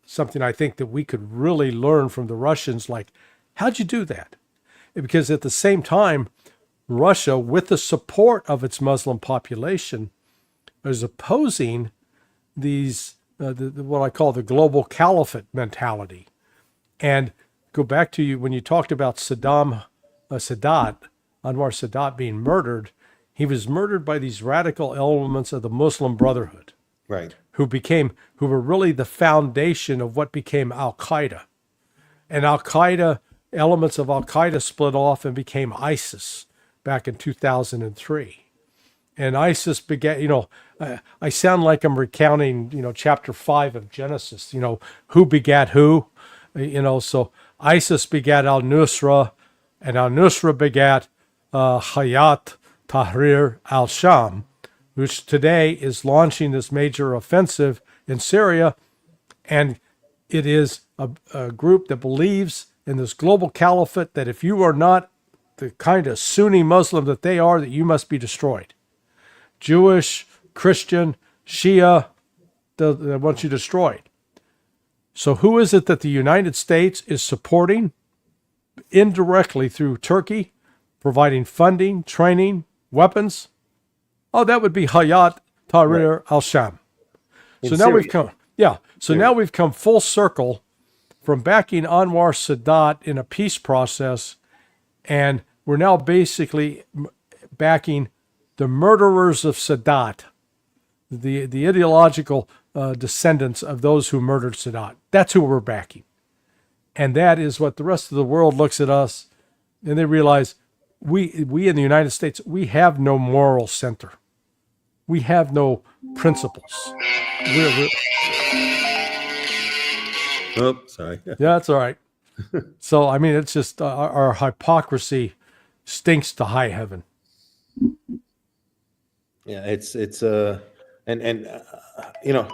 Speaker 1: something I think that we could really learn from the Russians. Like, how'd you do that? Because at the same time, Russia, with the support of its Muslim population, is opposing these what I call the global caliphate mentality. And go back to when you talked about Anwar Sadat being murdered. He was murdered by these radical elements of the Muslim Brotherhood,
Speaker 2: right?
Speaker 1: Who were really the foundation of what became Al-Qaeda. And elements of Al-Qaeda split off and became ISIS back in 2003. And ISIS began, I sound like I'm recounting, chapter 5 of Genesis, who begat who, so ISIS begat al-Nusra, and al-Nusra begat Hayat Tahrir al-Sham, which today is launching this major offensive in Syria. And it is a group that believes in this global caliphate, that if you are not the kind of Sunni Muslim that they are, that you must be destroyed. Jewish, Christian, Shia, they want you destroyed. So who is it that the United States is supporting indirectly through Turkey, providing funding, training, weapons? Oh, that would be Hayat
Speaker 2: Right.
Speaker 1: Tahrir al-Sham.
Speaker 2: In
Speaker 1: So now we've
Speaker 2: Syria.
Speaker 1: come, yeah. So now we've come full circle from backing Anwar Sadat in a peace process, and we're now basically backing the murderers of Sadat, the ideological descendants of those who murdered Sadat. That's who we're backing. And that is what the rest of the world looks at us and they realize we in the United States, we have no moral center. We have no principles. We're
Speaker 2: Oh, sorry.
Speaker 1: yeah, that's all right. So, I mean, it's just our hypocrisy stinks to high heaven.
Speaker 2: Yeah, and you know,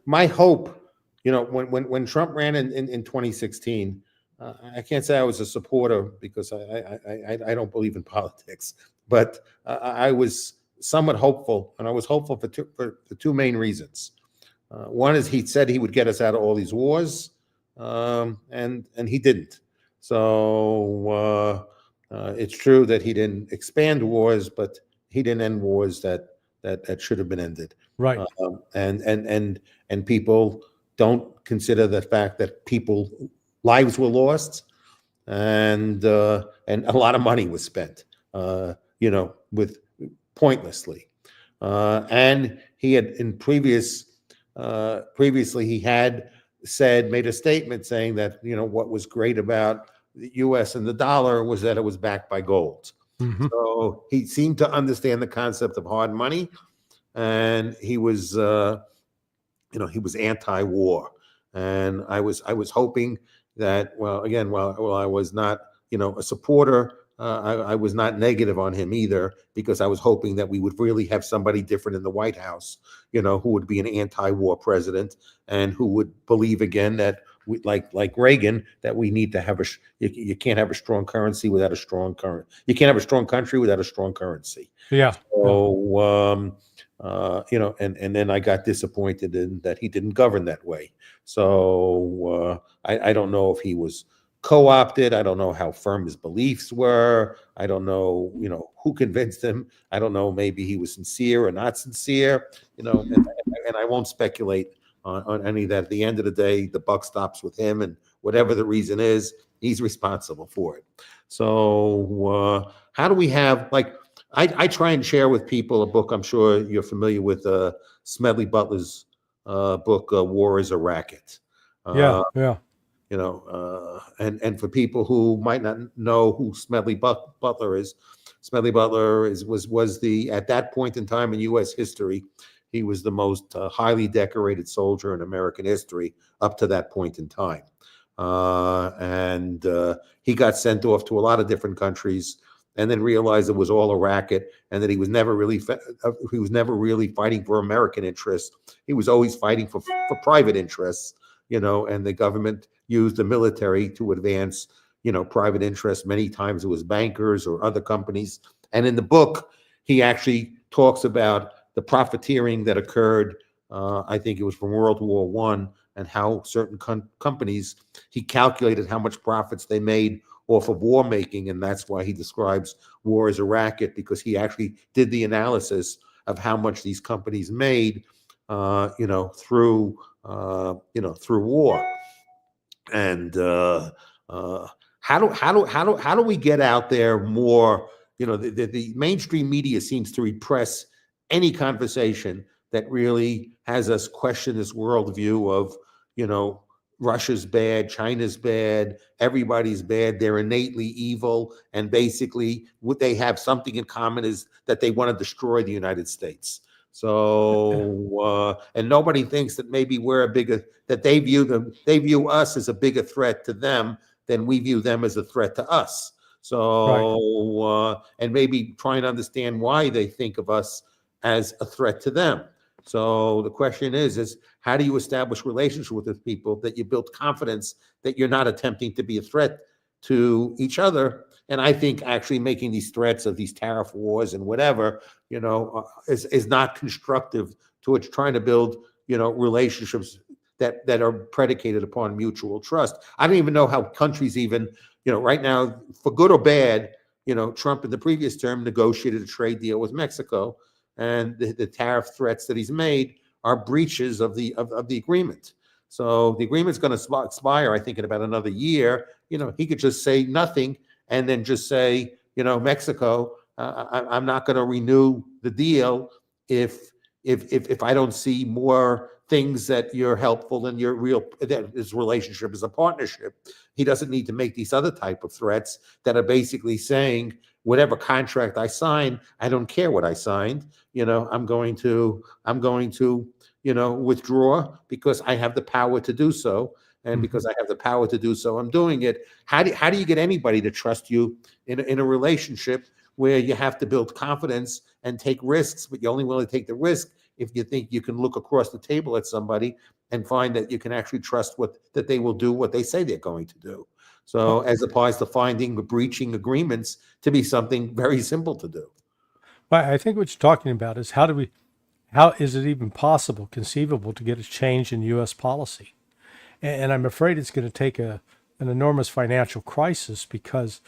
Speaker 2: my hope, you know, when Trump ran in 2016, I can't say I was a supporter because I don't believe in politics, but I was somewhat hopeful, and I was hopeful for the two main reasons. One is he said he would get us out of all these wars, and he didn't. So it's true that he didn't expand wars, but he didn't end wars that should have been ended.
Speaker 1: Right.
Speaker 2: And people don't consider the fact that people lives were lost and a lot of money was spent, you know, with pointlessly. And he had previously he had made a statement saying that, you know, what was great about the U.S. and the dollar was that it was backed by gold.
Speaker 1: Mm-hmm.
Speaker 2: So he seemed to understand the concept of hard money, and he was, you know, he was anti-war. And I was hoping that, well, again, while I was not, you know, a supporter, I was not negative on him either, because I was hoping that we would really have somebody different in the White House, you know, who would be an anti-war president and who would believe again that we, like Reagan, that we need to have you can't have a strong currency without a strong current. You can't have a strong country without a strong currency.
Speaker 1: Yeah.
Speaker 2: So, you know, and then I got disappointed in that he didn't govern that way. So I don't know if he was co-opted. I don't know how firm his beliefs were. I don't know, you know, who convinced him. I don't know, maybe he was sincere or not sincere, you know, and I won't speculate on any of that. At the end of the day, the buck stops with him, and whatever the reason is, he's responsible for it. So how do we have, like, I try and share with people a book I'm sure you're familiar with, Smedley Butler's book, War is a Racket.
Speaker 1: Yeah. Yeah.
Speaker 2: You know, and for people who might not know who Smedley Butler is, Smedley Butler was the, at that point in time in U.S. history, he was the most highly decorated soldier in American history up to that point in time, and he got sent off to a lot of different countries, and then realized it was all a racket, and that he was never really fighting for American interests. He was always fighting for private interests, you know, and the government used the military to advance, you know, private interests. Many times it was bankers or other companies. And in the book, he actually talks about the profiteering that occurred. I think it was from World War I, and how certain companies, he calculated how much profits they made off of war making. And that's why he describes war as a racket, because he actually did the analysis of how much these companies made, you know, through war. And how do we get out there more? You know, the mainstream media seems to repress any conversation that really has us question this worldview of, you know, Russia's bad, China's bad, everybody's bad, they're innately evil, and basically what they have something in common is that they want to destroy the United States. So and nobody thinks that maybe we're that they view us as a bigger threat to them than we view them as a threat to us. So and maybe trying to understand why they think of us as a threat to them. So the question is how do you establish relationships with those people that you build confidence that you're not attempting to be a threat to each other? And I think actually making these threats of these tariff wars and whatever, you know, is not constructive towards trying to build, you know, relationships that are predicated upon mutual trust. I don't even know how countries even, right now, for good or bad, Trump in the previous term negotiated a trade deal with Mexico, and the tariff threats that he's made are breaches of the agreement. So the agreement's going to expire, I think, in about another year. He could just say nothing and then just say, Mexico, I'm not going to renew the deal if I don't see more things that you're helpful and that this relationship is a partnership. He doesn't need to make these other type of threats that are basically saying, whatever contract I sign, I don't care what I signed. I'm going to withdraw because I have the power to do so. And because I have the power to do so, I'm doing it. How do you get anybody to trust you in a relationship where you have to build confidence and take risks, but you only willing to take the risk if you think you can look across the table at somebody and find that you can actually trust that they will do what they say they're going to do. So as opposed to breaching agreements to be something very simple to do.
Speaker 1: But I think what you're talking about is how is it even possible, conceivable, to get a change in U.S. policy? And I'm afraid it's going to take an enormous financial crisis, because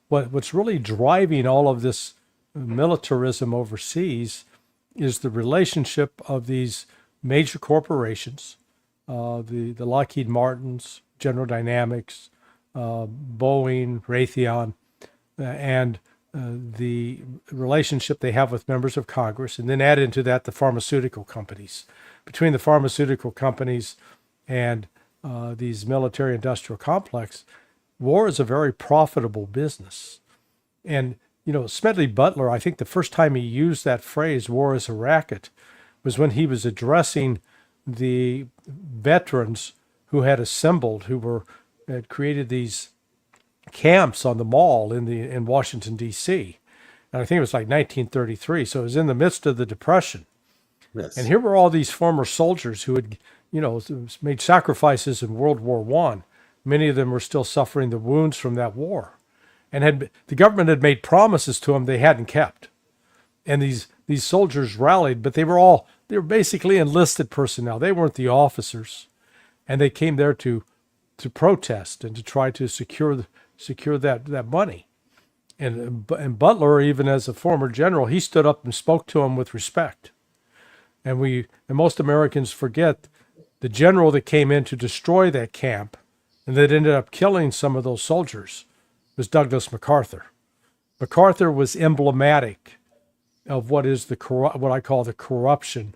Speaker 1: what's really driving all of this militarism overseas is the relationship of these major corporations, the Lockheed Martins, General Dynamics, Boeing, Raytheon, and the relationship they have with members of Congress, and then add into that the pharmaceutical companies. Between the pharmaceutical companies and these military-industrial complex, war is a very profitable business. And, Smedley Butler, I think the first time he used that phrase, war is a racket, was when he was addressing the veterans who had assembled, had created these camps on the mall in Washington, D.C. And I think it was like 1933. So it was in the midst of the Depression.
Speaker 2: Yes.
Speaker 1: And here were all these former soldiers who had, made sacrifices in World War I. Many of them were still suffering the wounds from that war. And the government had made promises to them they hadn't kept. And these soldiers rallied, but they were basically enlisted personnel. They weren't the officers. And they came there to protest and to try to secure that money. And Butler, even as a former general, he stood up and spoke to them with respect. And most Americans forget the general that came in to destroy that camp and that ended up killing some of those soldiers was Douglas MacArthur. MacArthur was emblematic of what I call the corruption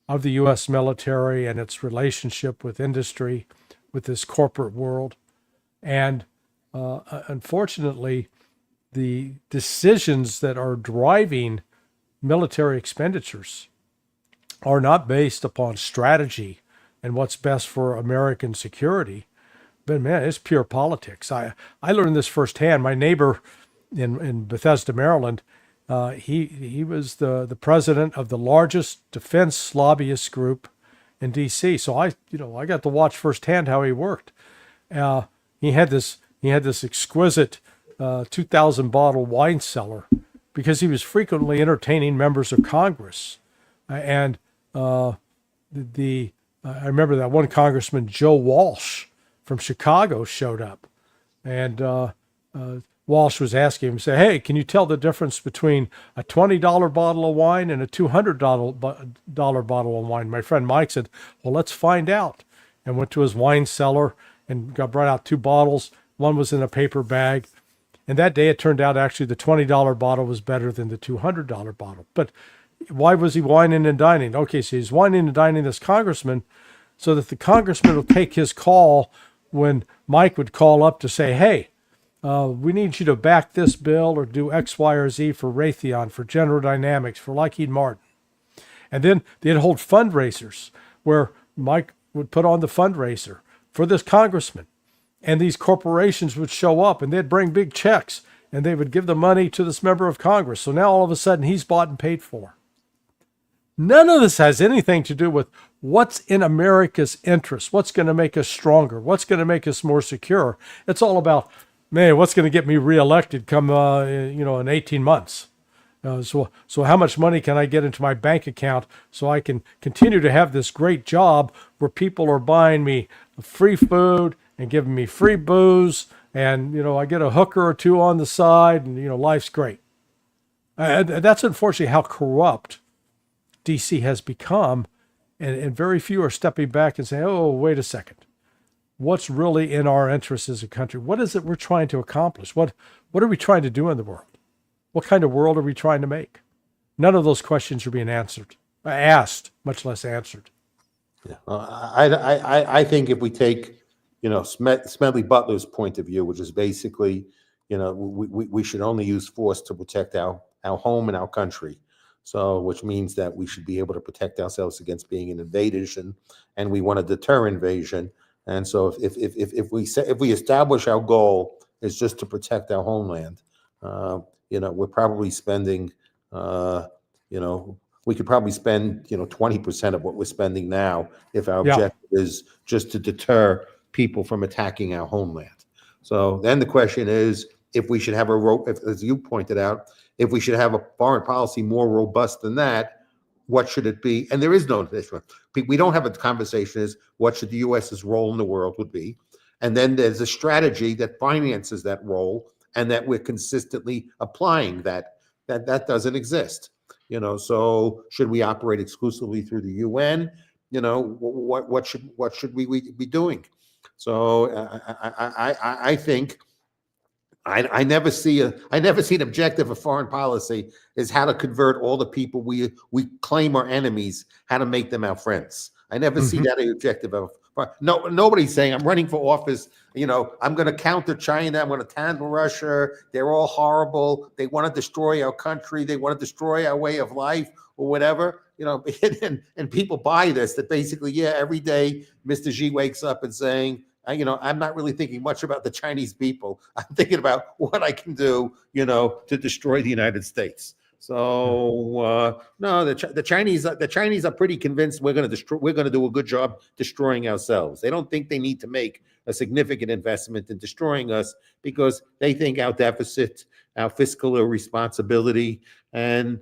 Speaker 1: of the U.S. military and its relationship with industry, with this corporate world. And unfortunately, the decisions that are driving military expenditures are not based upon strategy and what's best for American security, but man, it's pure politics. I learned this firsthand. My neighbor in Bethesda, Maryland, he was the president of the largest defense lobbyist group in D.C. So I got to watch firsthand how he worked. He had this exquisite 2,000 bottle wine cellar because he was frequently entertaining members of Congress, and I remember that one Congressman, Joe Walsh from Chicago, showed up, and Walsh was asking him, say, "Hey, can you tell the difference between a $20 bottle of wine and a $200 bottle of wine?" My friend Mike said, "Well, let's find out," and went to his wine cellar and brought out 2 bottles. One was in a paper bag, and that day it turned out actually the $20 bottle was better than the $200 bottle. But why was he wining and dining? Okay, so he's wining and dining this congressman so that the congressman will take his call when Mike would call up to say, "Hey, we need you to back this bill or do X, Y, or Z for Raytheon, for General Dynamics, for Lockheed Martin." And then they'd hold fundraisers where Mike would put on the fundraiser for this congressman. And these corporations would show up and they'd bring big checks and they would give the money to this member of Congress. So now all of a sudden he's bought and paid for. None of this has anything to do with what's in America's interest, what's going to make us stronger, what's going to make us more secure. It's all about, man, what's going to get me reelected come, in 18 months. So how much money can I get into my bank account so I can continue to have this great job where people are buying me free food and giving me free booze, and I get a hooker or two on the side, and life's great. And that's unfortunately how corrupt DC has become, and very few are stepping back and saying, "Oh, wait a second. What's really in our interest as a country? What is it we're trying to accomplish? What are we trying to do in the world? What kind of world are we trying to make?" None of those questions are being asked, much less answered.
Speaker 2: Yeah. I think if we take, Smedley Butler's point of view, which is basically, we should only use force to protect our home and our country. So, which means that we should be able to protect ourselves against being an invasion, and we want to deter invasion. And so, if we establish our goal is just to protect our homeland, we're probably spending, we could probably spend 20% of what we're spending now if our
Speaker 1: Yeah.
Speaker 2: objective is just to deter people from attacking our homeland. So then the question is, if we should have as you pointed out, if we should have a foreign policy more robust than that, what should it be? And there is no issue. We don't have a conversation is what should the U.S.'s role in the world would be. And then there's a strategy that finances that role and that we're consistently applying that doesn't exist. So should we operate exclusively through the UN? What should we be doing? So I think I never see an objective of foreign policy is how to convert all the people we claim are enemies, how to make them our friends. I never see that objective of nobody's saying I'm running for office. I'm going to counter China. I'm going to handle Russia. They're all horrible. They want to destroy our country. They want to destroy our way of life or whatever. And people buy this. That basically, every day Mr. Xi wakes up and saying, I'm not really thinking much about the Chinese people. I'm thinking about what I can do, to destroy the United States. So no, the Chinese are pretty convinced we're going to do a good job destroying ourselves. They don't think they need to make a significant investment in destroying us because they think our deficit, our fiscal responsibility, and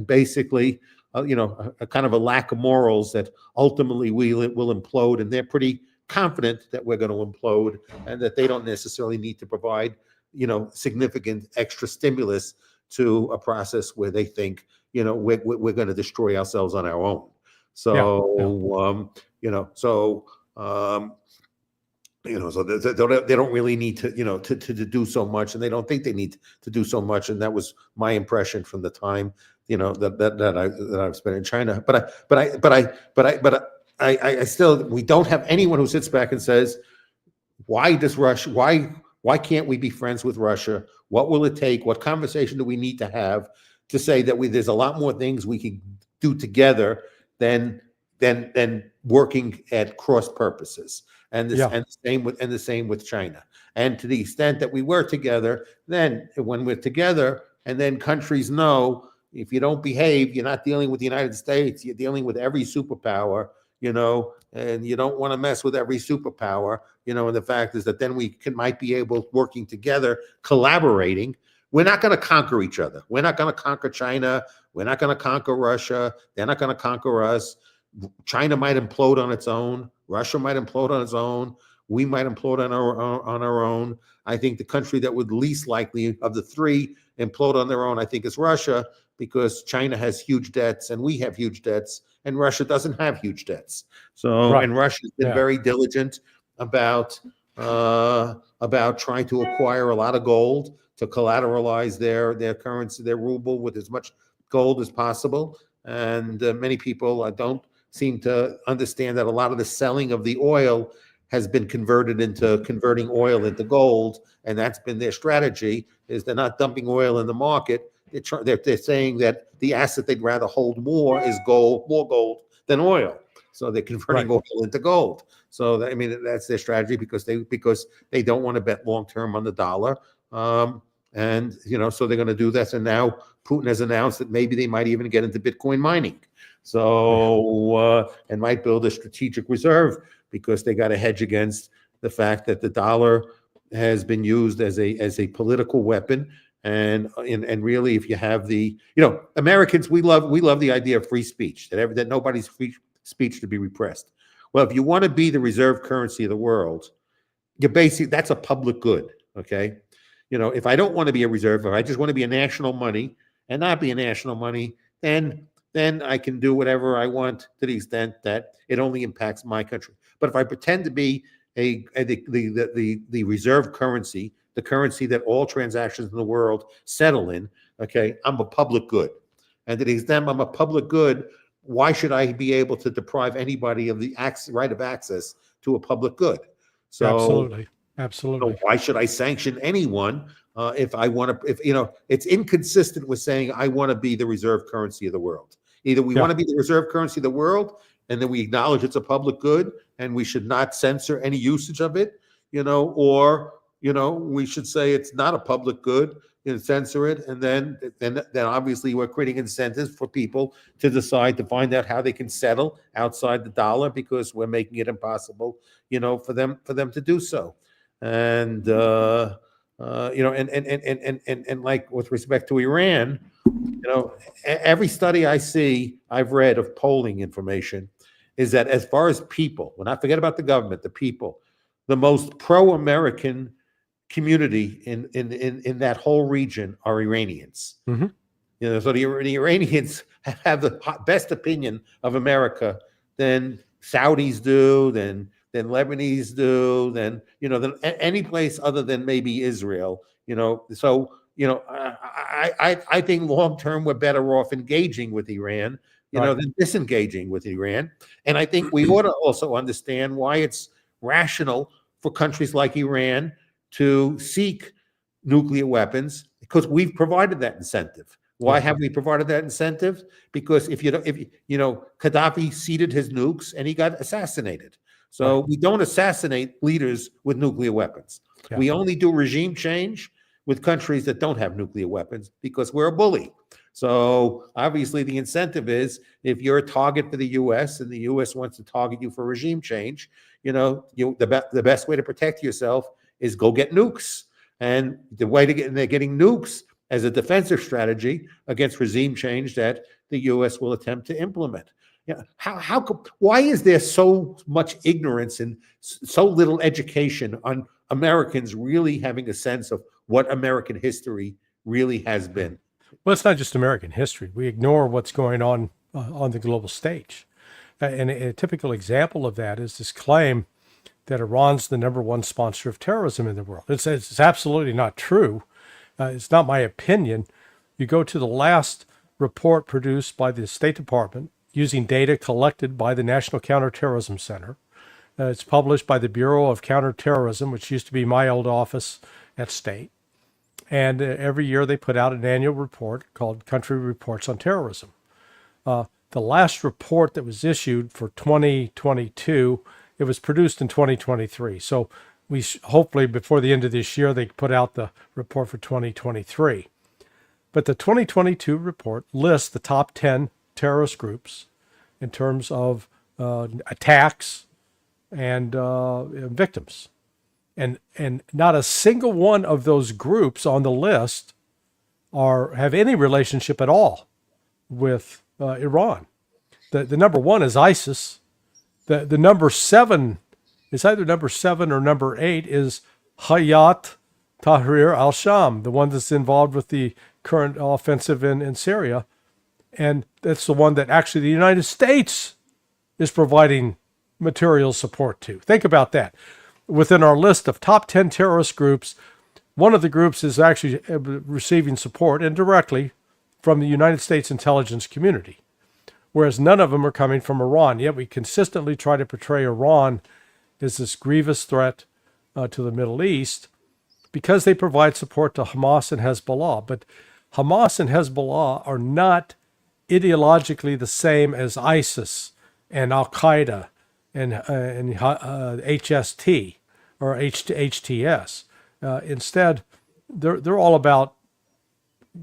Speaker 2: basically, a kind of a lack of morals that ultimately will implode, and they're pretty confident that we're going to implode, and that they don't necessarily need to provide significant extra stimulus to a process where they think we're going to destroy ourselves on our own. So so they don't really need to to do so much, and they don't think they need to do so much. And that was my impression from the time that I've spent in China. But I still, we don't have anyone who sits back and says, why can't we be friends with Russia? What will it take? What conversation do we need to have to say that there's a lot more things we can do together than working at cross purposes? And the same with China. And to the extent that we were together, then when we're together, and then countries know if you don't behave, you're not dealing with the United States, you're dealing with every superpower, and you don't want to mess with every superpower, and the fact is that then we might be able, working together, collaborating. We're not going to conquer each other. We're not going to conquer China. We're not going to conquer Russia. They're not going to conquer us. China might implode on its own. Russia might implode on its own. We might implode on our own. I think the country that would least likely of the three implode on their own, I think, is Russia, because China has huge debts and we have huge debts, and Russia doesn't have huge debts. So, and Russia's been very diligent about trying to acquire a lot of gold to collateralize their currency, their ruble, with as much gold as possible. And many people don't seem to understand that a lot of the selling of the oil has been converted into converting oil into gold, and that's been their strategy. Is they're not dumping oil in the market. They're saying that the asset they'd rather hold more is gold, more gold than oil. So they're converting oil into gold. So that's their strategy, because they don't want to bet long term on the dollar. And so they're going to do this. And now Putin has announced that maybe they might even get into Bitcoin mining. So and might build a strategic reserve, because they got to hedge against the fact that the dollar has been used as a political weapon, And really, if you have Americans, we love the idea of free speech, that nobody's free speech to be repressed. Well, if you want to be the reserve currency of the world, that's a public good. Okay. If I don't want to be a reserve, if I just want to be a national money and not be a national money, then I can do whatever I want to the extent that it only impacts my country. But if I pretend to be the reserve currency, the currency that all transactions in the world settle in, okay, I'm a public good. And to the extent I'm a public good, why should I be able to deprive anybody of the right of access to a public good? So
Speaker 1: Absolutely.
Speaker 2: why should I sanction anyone if I want to? It's inconsistent with saying I want to be the reserve currency of the world. Either we want to be the reserve currency of the world, and then we acknowledge it's a public good, and we should not censor any usage of it, or we should say it's not a public good and censor it, and then obviously we're creating incentives for people to decide to find out how they can settle outside the dollar because we're making it impossible, for them to do so. And and like with respect to Iran, every study I've read of polling information is that as far as people, when I forget about the government, the people, the most pro-American community in that whole region are Iranians.
Speaker 1: Mm-hmm.
Speaker 2: So the Iranians have the best opinion of America than Saudis do, than Lebanese do, than any place other than maybe Israel. So I think long term we're better off engaging with Iran, than disengaging with Iran. And I think we ought to also understand why it's rational for countries like Iran to seek nuclear weapons, because we've provided that incentive. Why have we provided that incentive? Because if Gaddafi seeded his nukes and he got assassinated. So we don't assassinate leaders with nuclear weapons. Yeah. We only do regime change with countries that don't have nuclear weapons because we're a bully. So obviously the incentive is, if you're a target for the U.S. and the U.S. wants to target you for regime change, the best way to protect yourself is go get nukes. And the way they're getting nukes as a defensive strategy against regime change that the U.S. will attempt to implement. Why is there so much ignorance and so little education on Americans really having a sense of what American history really has been?
Speaker 1: Well, it's not just American history. We ignore what's going on the global stage. And a typical example of that is this claim that Iran's the #1 sponsor of terrorism in the world. It's absolutely not true. It's not my opinion. You go to the last report produced by the State Department using data collected by the National Counterterrorism Center. It's published by the Bureau of Counterterrorism, which used to be my old office at State. And every year they put out an annual report called Country Reports on Terrorism. The last report that was issued for 2022, it was produced in 2023. So we hopefully before the end of this year, they put out the report for 2023. But the 2022 report lists the top 10 terrorist groups in terms of attacks and victims. And not a single one of those groups on the list have any relationship at all with Iran. The #1 is ISIS. The number 7 is either number 7 or number 8 is Hayat Tahrir al-Sham, the one that's involved with the current offensive in Syria. And that's the one that actually the United States is providing material support to. Think about that. Within our list of top 10 terrorist groups, one of the groups is actually receiving support indirectly from the United States intelligence community, whereas none of them are coming from Iran. Yet we consistently try to portray Iran as this grievous threat to the Middle East because they provide support to Hamas and Hezbollah. But Hamas and Hezbollah are not ideologically the same as ISIS and Al-Qaeda and HST or HTS. Instead, they're all about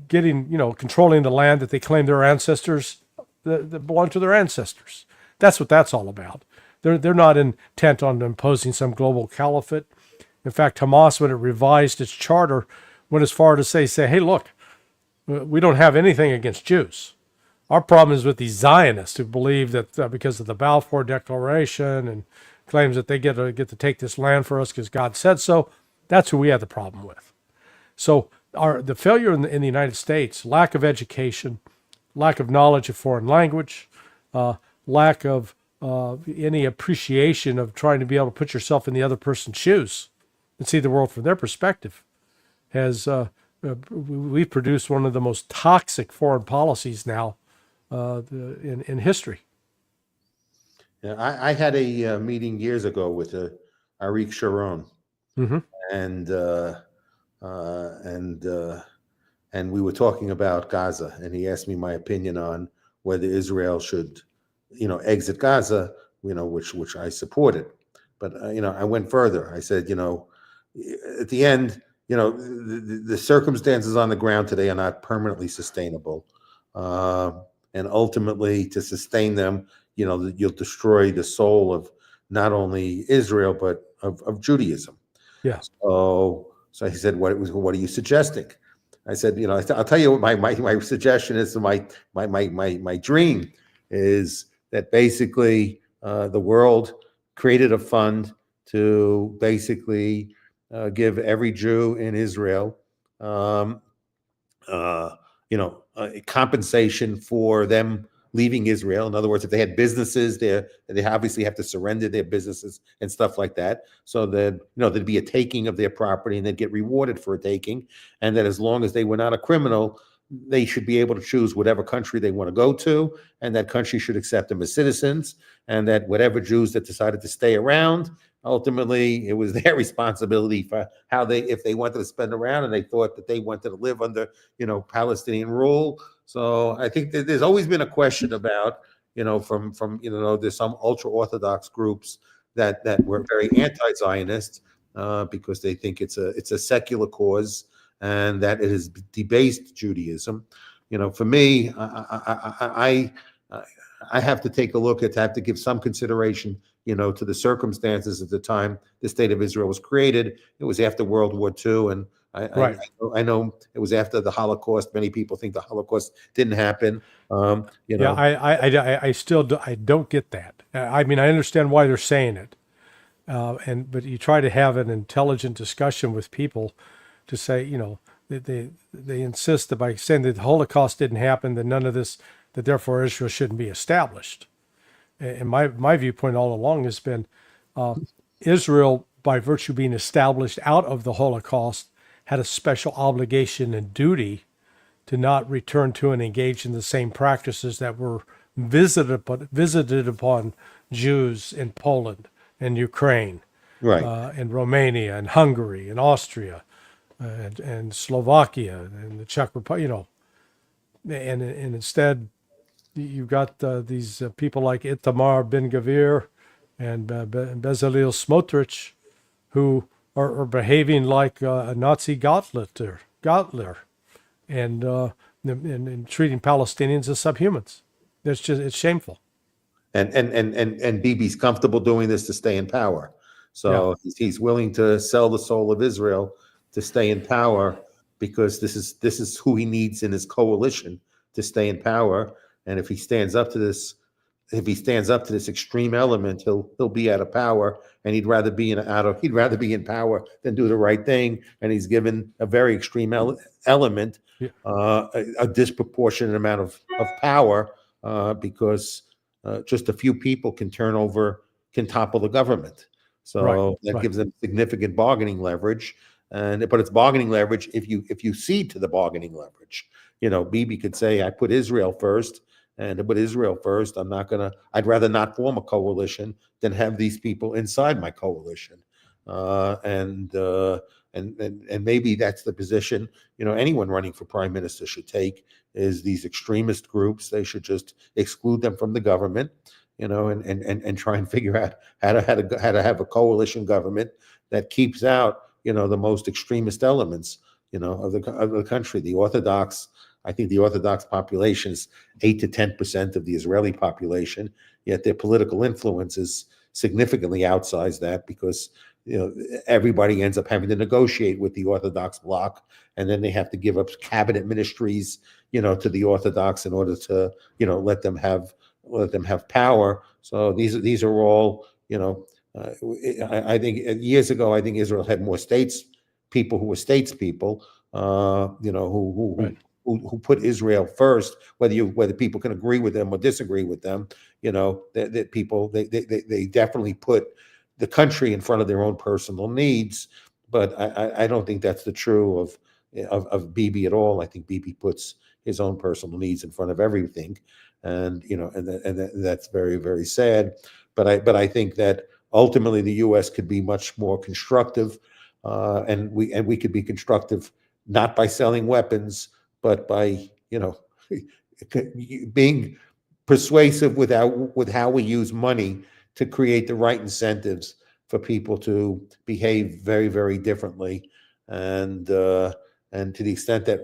Speaker 1: controlling the land that they claim their ancestors that belong to their ancestors. That's what that's all about. They're not intent on imposing some global caliphate. In fact, Hamas, when it revised its charter, went as far to say, hey, look, we don't have anything against Jews. Our problem is with these Zionists who believe that because of the Balfour Declaration and claims that they get to take this land for us because God said so. That's who we have the problem with. So the failure in the United States, lack of education, lack of knowledge of foreign language, lack of any appreciation of trying to be able to put yourself in the other person's shoes and see the world from their perspective, has we've produced one of the most toxic foreign policies now in history.
Speaker 2: Yeah, I had a meeting years ago with Arik Sharon,
Speaker 1: Mm-hmm.
Speaker 2: and and we were talking about Gaza, and he asked me my opinion on whether Israel should, exit Gaza, which I supported. But I went further. I said, at the end, the circumstances on the ground today are not permanently sustainable, and ultimately, to sustain them, you'll destroy the soul of not only Israel but of Judaism.
Speaker 1: Yeah.
Speaker 2: So he said, "What are you suggesting?" I said, I'll tell you what my suggestion is. My dream is that basically the world created a fund to basically give every Jew in Israel, a compensation for them leaving Israel. In other words, if they had businesses there, they obviously have to surrender their businesses and stuff like that. So that, there'd be a taking of their property and they'd get rewarded for a taking. And that as long as they were not a criminal, they should be able to choose whatever country they want to go to, and that country should accept them as citizens, and that whatever Jews that decided to stay around, ultimately it was their responsibility for how if they wanted to spend around and they thought that they wanted to live under, Palestinian rule. So I think that there's always been a question about, from there's some ultra-Orthodox groups that were very anti-Zionist because they think it's a secular cause and that it has debased Judaism. For me, I have to take a look at, have to give some consideration, to the circumstances at the time the state of Israel was created. It was after World War II, and
Speaker 1: Right.
Speaker 2: I know it was after the Holocaust. Many people think the Holocaust didn't happen.
Speaker 1: Yeah, I still I don't get that. I mean, I understand why they're saying it, but you try to have an intelligent discussion with people to say, they insist that by saying that the Holocaust didn't happen, that none of this, that therefore Israel shouldn't be established. And my viewpoint all along has been Israel, by virtue of being established out of the Holocaust, had a special obligation and duty to not return to and engage in the same practices that were visited upon Jews in Poland and Ukraine,
Speaker 2: Right.
Speaker 1: and Romania and Hungary and Austria and Slovakia and the Czech Republic, and instead you've got these people like Itamar Ben-Gvir and Bezalel Smotrich, who are behaving like a Nazi Gotler, and treating Palestinians as subhumans. It's shameful.
Speaker 2: And Bibi's comfortable doing this to stay in power. So he's willing to sell the soul of Israel to stay in power because this is who he needs in his coalition to stay in power. And if he stands up to this extreme element, he'll be out of power, and he'd rather be in power than do the right thing. And he's given a very extreme element a disproportionate amount of power because just a few people can topple the government. So that gives them significant bargaining leverage. But it's bargaining leverage if you cede to the bargaining leverage. Bibi could say, I put Israel first, and to put Israel first, I'd rather not form a coalition than have these people inside my coalition. And maybe that's the position, anyone running for prime minister should take, is these extremist groups. They should just exclude them from the government, and try and figure out how to have a coalition government that keeps out, the most extremist elements, of the country. I think the Orthodox population is 8 to 10% of the Israeli population, yet their political influence is significantly outsized that because everybody ends up having to negotiate with the Orthodox bloc, and then they have to give up cabinet ministries, to the Orthodox in order to, let them have power. So these are all, I think years ago, I think Israel had more people who were statespeople,
Speaker 1: Right.
Speaker 2: who put Israel first, whether people can agree with them or disagree with them, that people they definitely put the country in front of their own personal needs. But I don't think that's the true of Bibi at all. I think Bibi puts his own personal needs in front of everything, and that's very, very sad. But I think that ultimately the U.S. could be much more constructive, and we could be constructive not by selling weapons, but by being persuasive with how we use money to create the right incentives for people to behave very, very differently, and to the extent that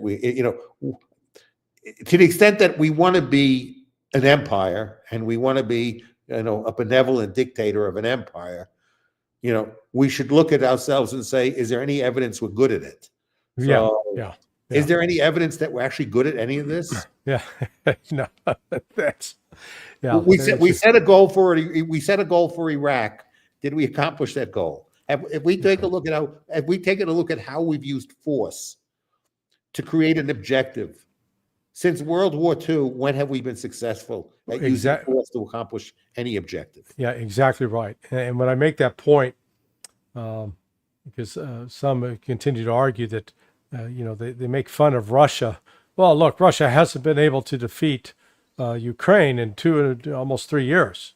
Speaker 2: we want to be an empire, and we want to be a benevolent dictator of an empire, we should look at ourselves and say, is there any evidence we're good at it?
Speaker 1: Yeah.
Speaker 2: So,
Speaker 1: Yeah.
Speaker 2: is there any evidence that we're actually good at any of this?
Speaker 1: Yeah. No, that's, yeah.
Speaker 2: We set a goal for Iraq. Did we accomplish that goal? If we take a look at how we've used force to create an objective since World War II, when have we been successful at using force to accomplish any objective?
Speaker 1: Yeah, exactly right. And when I make that point, because some continue to argue that, they make fun of Russia. Well, look, Russia hasn't been able to defeat Ukraine in almost 3 years.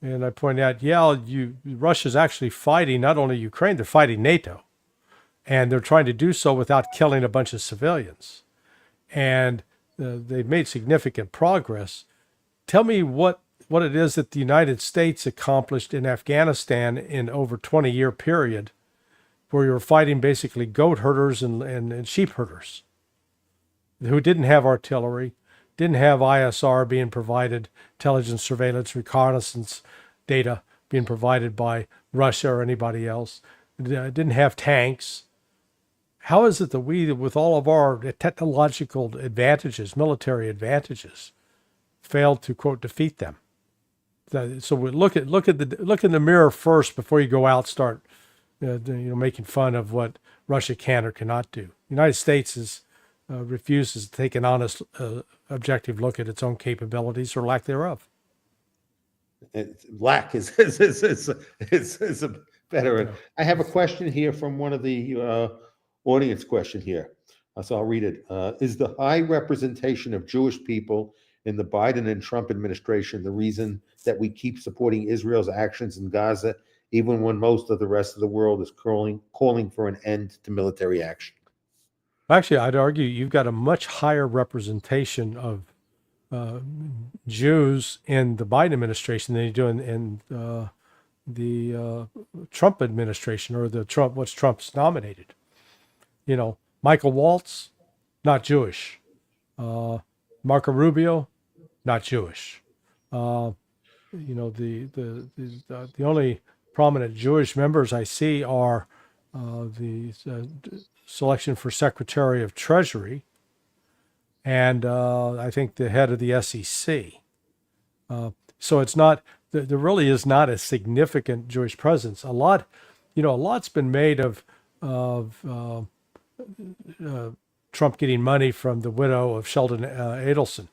Speaker 1: And I point out, Russia's actually fighting not only Ukraine, they're fighting NATO. And they're trying to do so without killing a bunch of civilians. And they've made significant progress. Tell me what it is that the United States accomplished in Afghanistan in over 20-year period, where you were fighting basically goat herders and sheep herders who didn't have artillery, didn't have ISR being provided, intelligence, surveillance, reconnaissance data being provided by Russia or anybody else, didn't have tanks. How is it that we, with all of our technological advantages, military advantages, failed to, quote, defeat them? So we look in the mirror first before you go out, start making fun of what Russia can or cannot do. The United States refuses to take an honest, objective look at its own capabilities or lack thereof.
Speaker 2: Lack is a better. Yeah. I have a question here from one of the audience question here, so I'll read it. Is the high representation of Jewish people in the Biden and Trump administration the reason that we keep supporting Israel's actions in Gaza, even when most of the rest of the world is calling for an end to military action?
Speaker 1: Actually, I'd argue you've got a much higher representation of Jews in the Biden administration than you do in the Trump administration, or what's Trump's nominated. Michael Waltz, not Jewish. Marco Rubio, not Jewish. The only prominent Jewish members I see are the selection for Secretary of Treasury, and I think the head of the SEC. So it's not. There really is not a significant Jewish presence. A lot's been made of Trump getting money from the widow of Sheldon Adelson,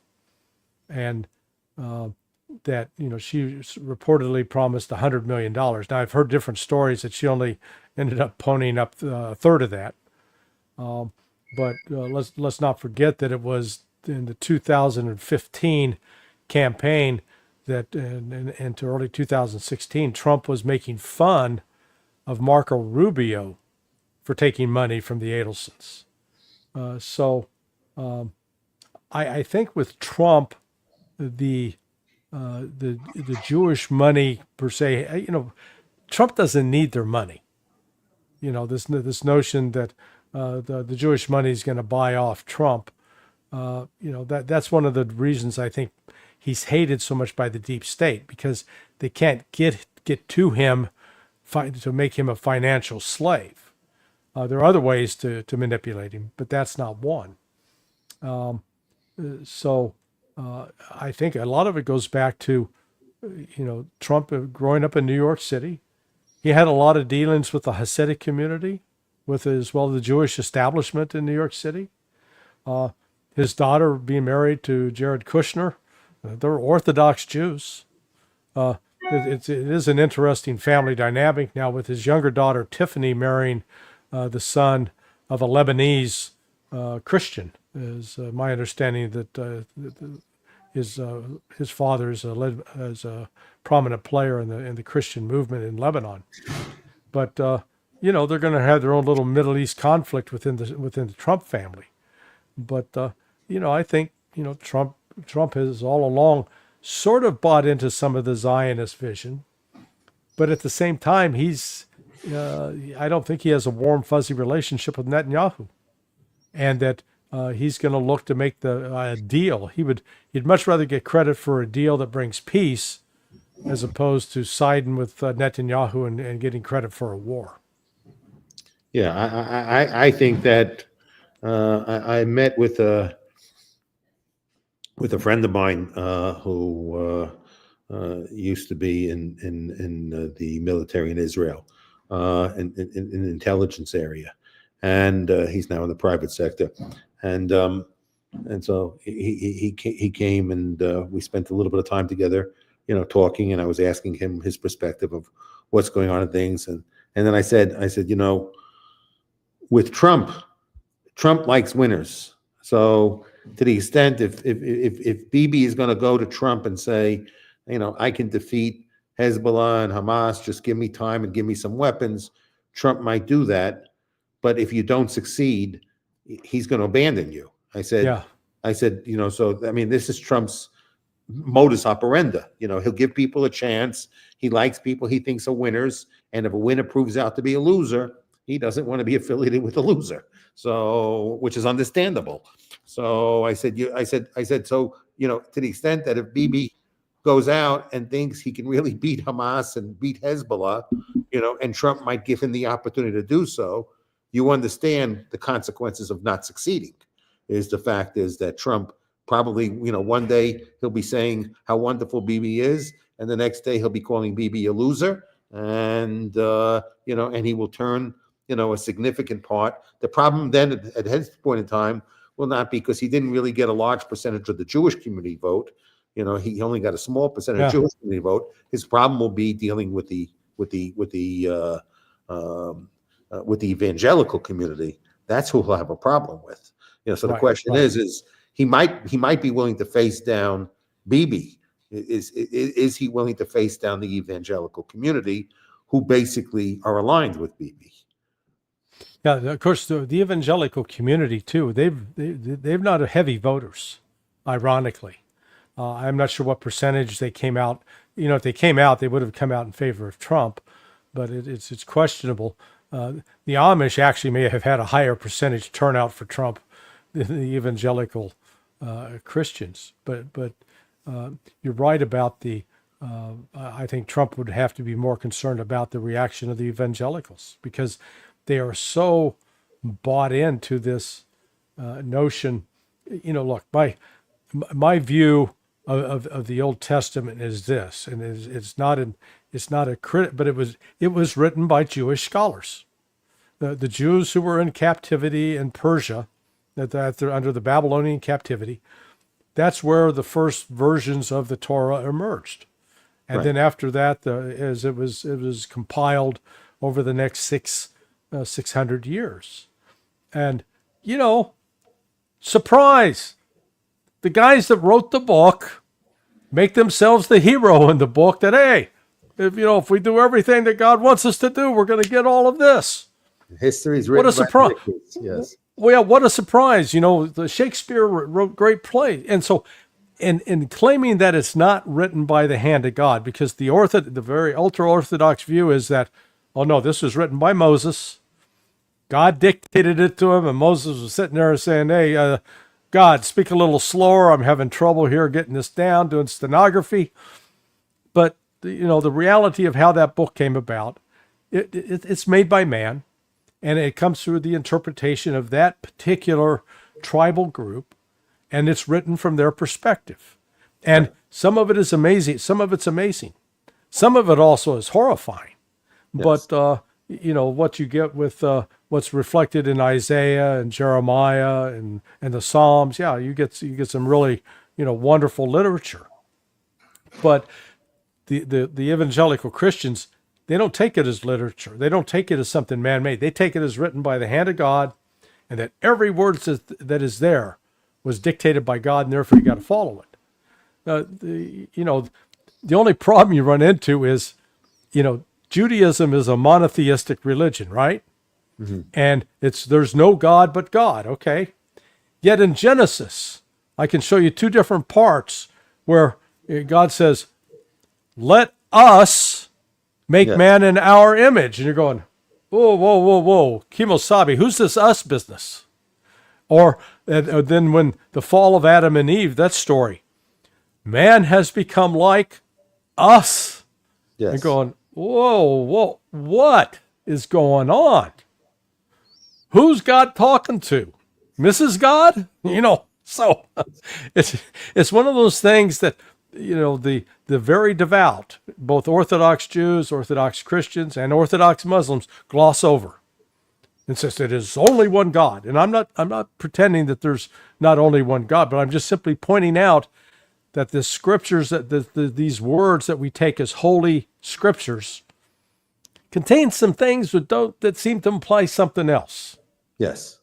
Speaker 1: and that she reportedly promised $100 million. Now I've heard different stories that she only ended up ponying up a third of that. But let's not forget that it was in the 2015 campaign that into early 2016, Trump was making fun of Marco Rubio for taking money from the Adelsons. I think with Trump, the Jewish money per se, Trump doesn't need their money. This notion that the Jewish money is going to buy off Trump. That's one of the reasons I think he's hated so much by the deep state, because they can't get to him to make him a financial slave. There are other ways to manipulate him, but that's not one. So I think a lot of it goes back to, Trump growing up in New York City. He had a lot of dealings with the Hasidic community, with as well the Jewish establishment in New York City. His daughter being married to Jared Kushner, they're Orthodox Jews. It is an interesting family dynamic now with his younger daughter Tiffany marrying the son of a Lebanese Christian. Is my understanding that his father is a prominent player in the Christian movement in Lebanon. But they're going to have their own little Middle East conflict within the Trump family. But I think Trump has all along sort of bought into some of the Zionist vision, but at the same time, I don't think he has a warm, fuzzy relationship with Netanyahu, and that he's going to look to make the deal. He'd much rather get credit for a deal that brings peace as opposed to siding with Netanyahu and getting credit for a war.
Speaker 2: Yeah, I think that I met with a friend of mine who used to be in the military in Israel, in the intelligence area, and he's now in the private sector, and so he came and we spent a little bit of time together, talking, and I was asking him his perspective of what's going on in things, and then I said, with Trump likes winners. So to the extent if Bibi is going to go to Trump and say, I can defeat Hezbollah and Hamas, just give me time and give me some weapons, Trump might do that. But if you don't succeed, he's going to abandon you. I said, so, I mean, this is Trump's modus operandi. He'll give people a chance. He likes people he thinks are winners. And if a winner proves out to be a loser, he doesn't want to be affiliated with a loser. So, which is understandable. So I said, so, to the extent that if Bibi goes out and thinks he can really beat Hamas and beat Hezbollah, and Trump might give him the opportunity to do so, you understand the consequences of not succeeding. The fact is that Trump probably, one day he'll be saying how wonderful Bibi is, and the next day he'll be calling Bibi a loser, and and he will turn a significant part. The problem then at his point in time will not be because he didn't really get a large percentage of the Jewish community vote. He only got a small percentage of Jewish community vote. His problem will be dealing with the evangelical community. That's who he'll have a problem with. So the question is he might be willing to face down Bibi. Is he willing to face down the evangelical community, who basically are aligned with Bibi?
Speaker 1: Yeah, of course, the evangelical community too. They've not heavy voters, ironically. I'm not sure what percentage they came out. If they came out, they would have come out in favor of Trump, but it's questionable. The Amish actually may have had a higher percentage turnout for Trump than the evangelical Christians. But you're right about I think Trump would have to be more concerned about the reaction of the evangelicals, because they are so bought into this notion. Look, my view of the Old Testament is this, and it's not a critic, but it was written by Jewish scholars, the Jews who were in captivity in Persia, that they're under the Babylonian captivity. That's where the first versions of the Torah emerged, and then after that, as it was compiled over the next 600 years, and surprise, the guys that wrote the book make themselves the hero in the book. That if we do everything that God wants us to do, we're going to get all of this.
Speaker 2: History is written.
Speaker 1: What a surprise!
Speaker 2: Yes.
Speaker 1: Well, yeah, what a surprise! The Shakespeare wrote great plays, and so, in claiming that it's not written by the hand of God, because the very ultra-Orthodox view is that, oh no, this was written by Moses. God dictated it to him, and Moses was sitting there saying, "Hey, God, speak a little slower. I'm having trouble here getting this down, doing stenography." But the reality of how that book came about it's made by man, and it comes through the interpretation of that particular tribal group, and it's written from their perspective. And
Speaker 2: Right.
Speaker 1: some of it is amazing. Some of it's amazing. Some of it also is horrifying.
Speaker 2: Yes.
Speaker 1: But what you get with what's reflected in Isaiah and Jeremiah and the Psalms, yeah, you get some really wonderful literature. But the evangelical Christians, they don't take it as literature. They don't take it as something man-made. They take it as written by the hand of God, and that every word that is there was dictated by God, and therefore you got to follow it. The only problem you run into is, Judaism is a monotheistic religion, right? And there's no God but God, okay? Yet in Genesis, I can show you two different parts where God says, let us make
Speaker 2: Yes.
Speaker 1: man in our image. And you're going, whoa, whoa, whoa, whoa, Kimosabi, who's this us business? Or then when the fall of Adam and Eve, that story, man has become like us.
Speaker 2: Yes.
Speaker 1: And going, whoa, whoa, what is going on? Who's God talking to? Mrs. God? So it's one of those things that, the very devout, both Orthodox Jews, Orthodox Christians, and Orthodox Muslims gloss over and says there is only one God. And I'm not pretending that there's not only one God, but I'm just simply pointing out that the scriptures, that these words that we take as holy scriptures, contain some things that seem to imply something else.
Speaker 2: Yes.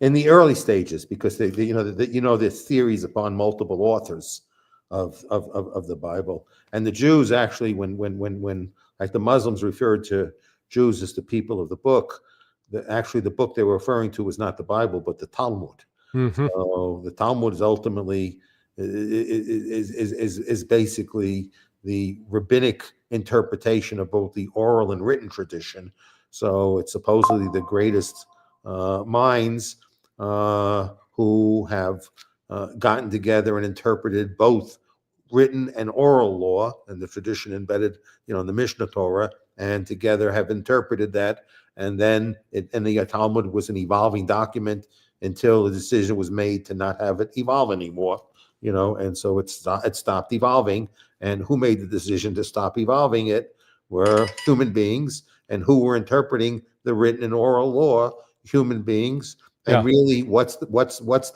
Speaker 2: In the early stages, because there's theories upon multiple authors of the Bible, and the Jews actually, when like the Muslims referred to Jews as the people of the book, actually the book they were referring to was not the Bible but the Talmud.
Speaker 1: Mm-hmm.
Speaker 2: So the Talmud is ultimately is basically the rabbinic interpretation of both the oral and written tradition. So it's supposedly the greatest minds who have gotten together and interpreted both written and oral law and the tradition embedded, in the Mishnah Torah, and together have interpreted that. And then the Talmud was an evolving document until the decision was made to not have it evolve anymore, and so it stopped evolving. And who made the decision to stop evolving it were human beings, and who were interpreting the written and oral law, human beings. And
Speaker 1: Yeah.
Speaker 2: really, what's the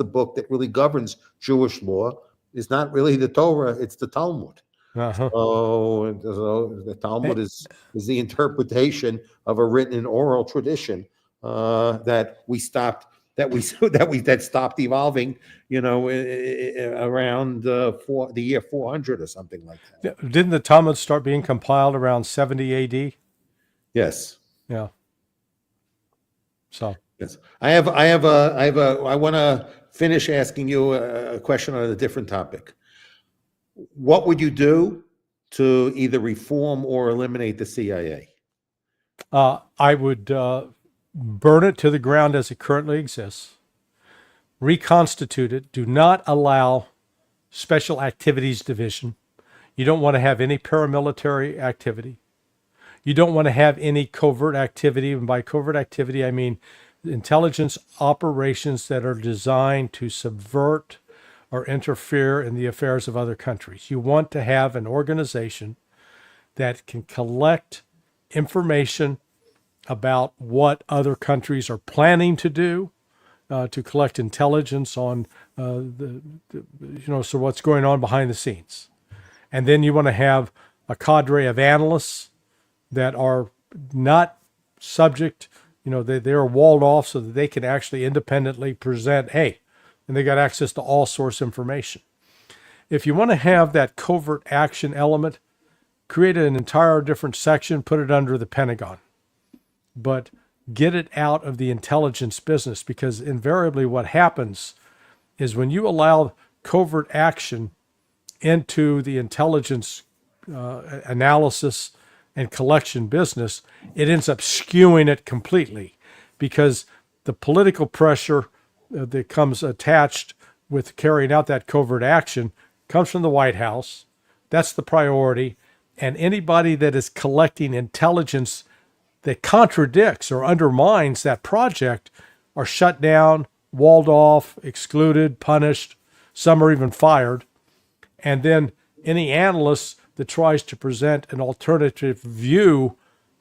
Speaker 2: book that really governs Jewish law is not really the Torah, it's the Talmud.
Speaker 1: Uh-huh.
Speaker 2: So the Talmud is the interpretation of a written and oral tradition that stopped evolving, around the year 400 or something like that.
Speaker 1: Didn't the Talmud start being compiled around 70 AD?
Speaker 2: Yes.
Speaker 1: Yeah. So.
Speaker 2: Yes. I want to finish asking you a question on a different topic. What would you do to either reform or eliminate the CIA?
Speaker 1: I would burn it to the ground as it currently exists, reconstitute it, do not allow special activities division. You don't want to have any paramilitary activity. You don't want to have any covert activity. And by covert activity, I mean intelligence operations that are designed to subvert or interfere in the affairs of other countries. You want to have an organization that can collect information about what other countries are planning to do, to collect intelligence on so what's going on behind the scenes. And then you want to have a cadre of analysts that are not subject, they're walled off so that they can actually independently present, and they got access to all source information. If you want to have that covert action element, create an entire different section, put it under the Pentagon. But get it out of the intelligence business, because invariably what happens is when you allow covert action into the intelligence analysis and collection business, it ends up skewing it completely, because the political pressure that comes attached with carrying out that covert action comes from the White House. That's the priority. And anybody that is collecting intelligence that contradicts or undermines that project are shut down, walled off, excluded, punished. Some are even fired. And then any analyst that tries to present an alternative view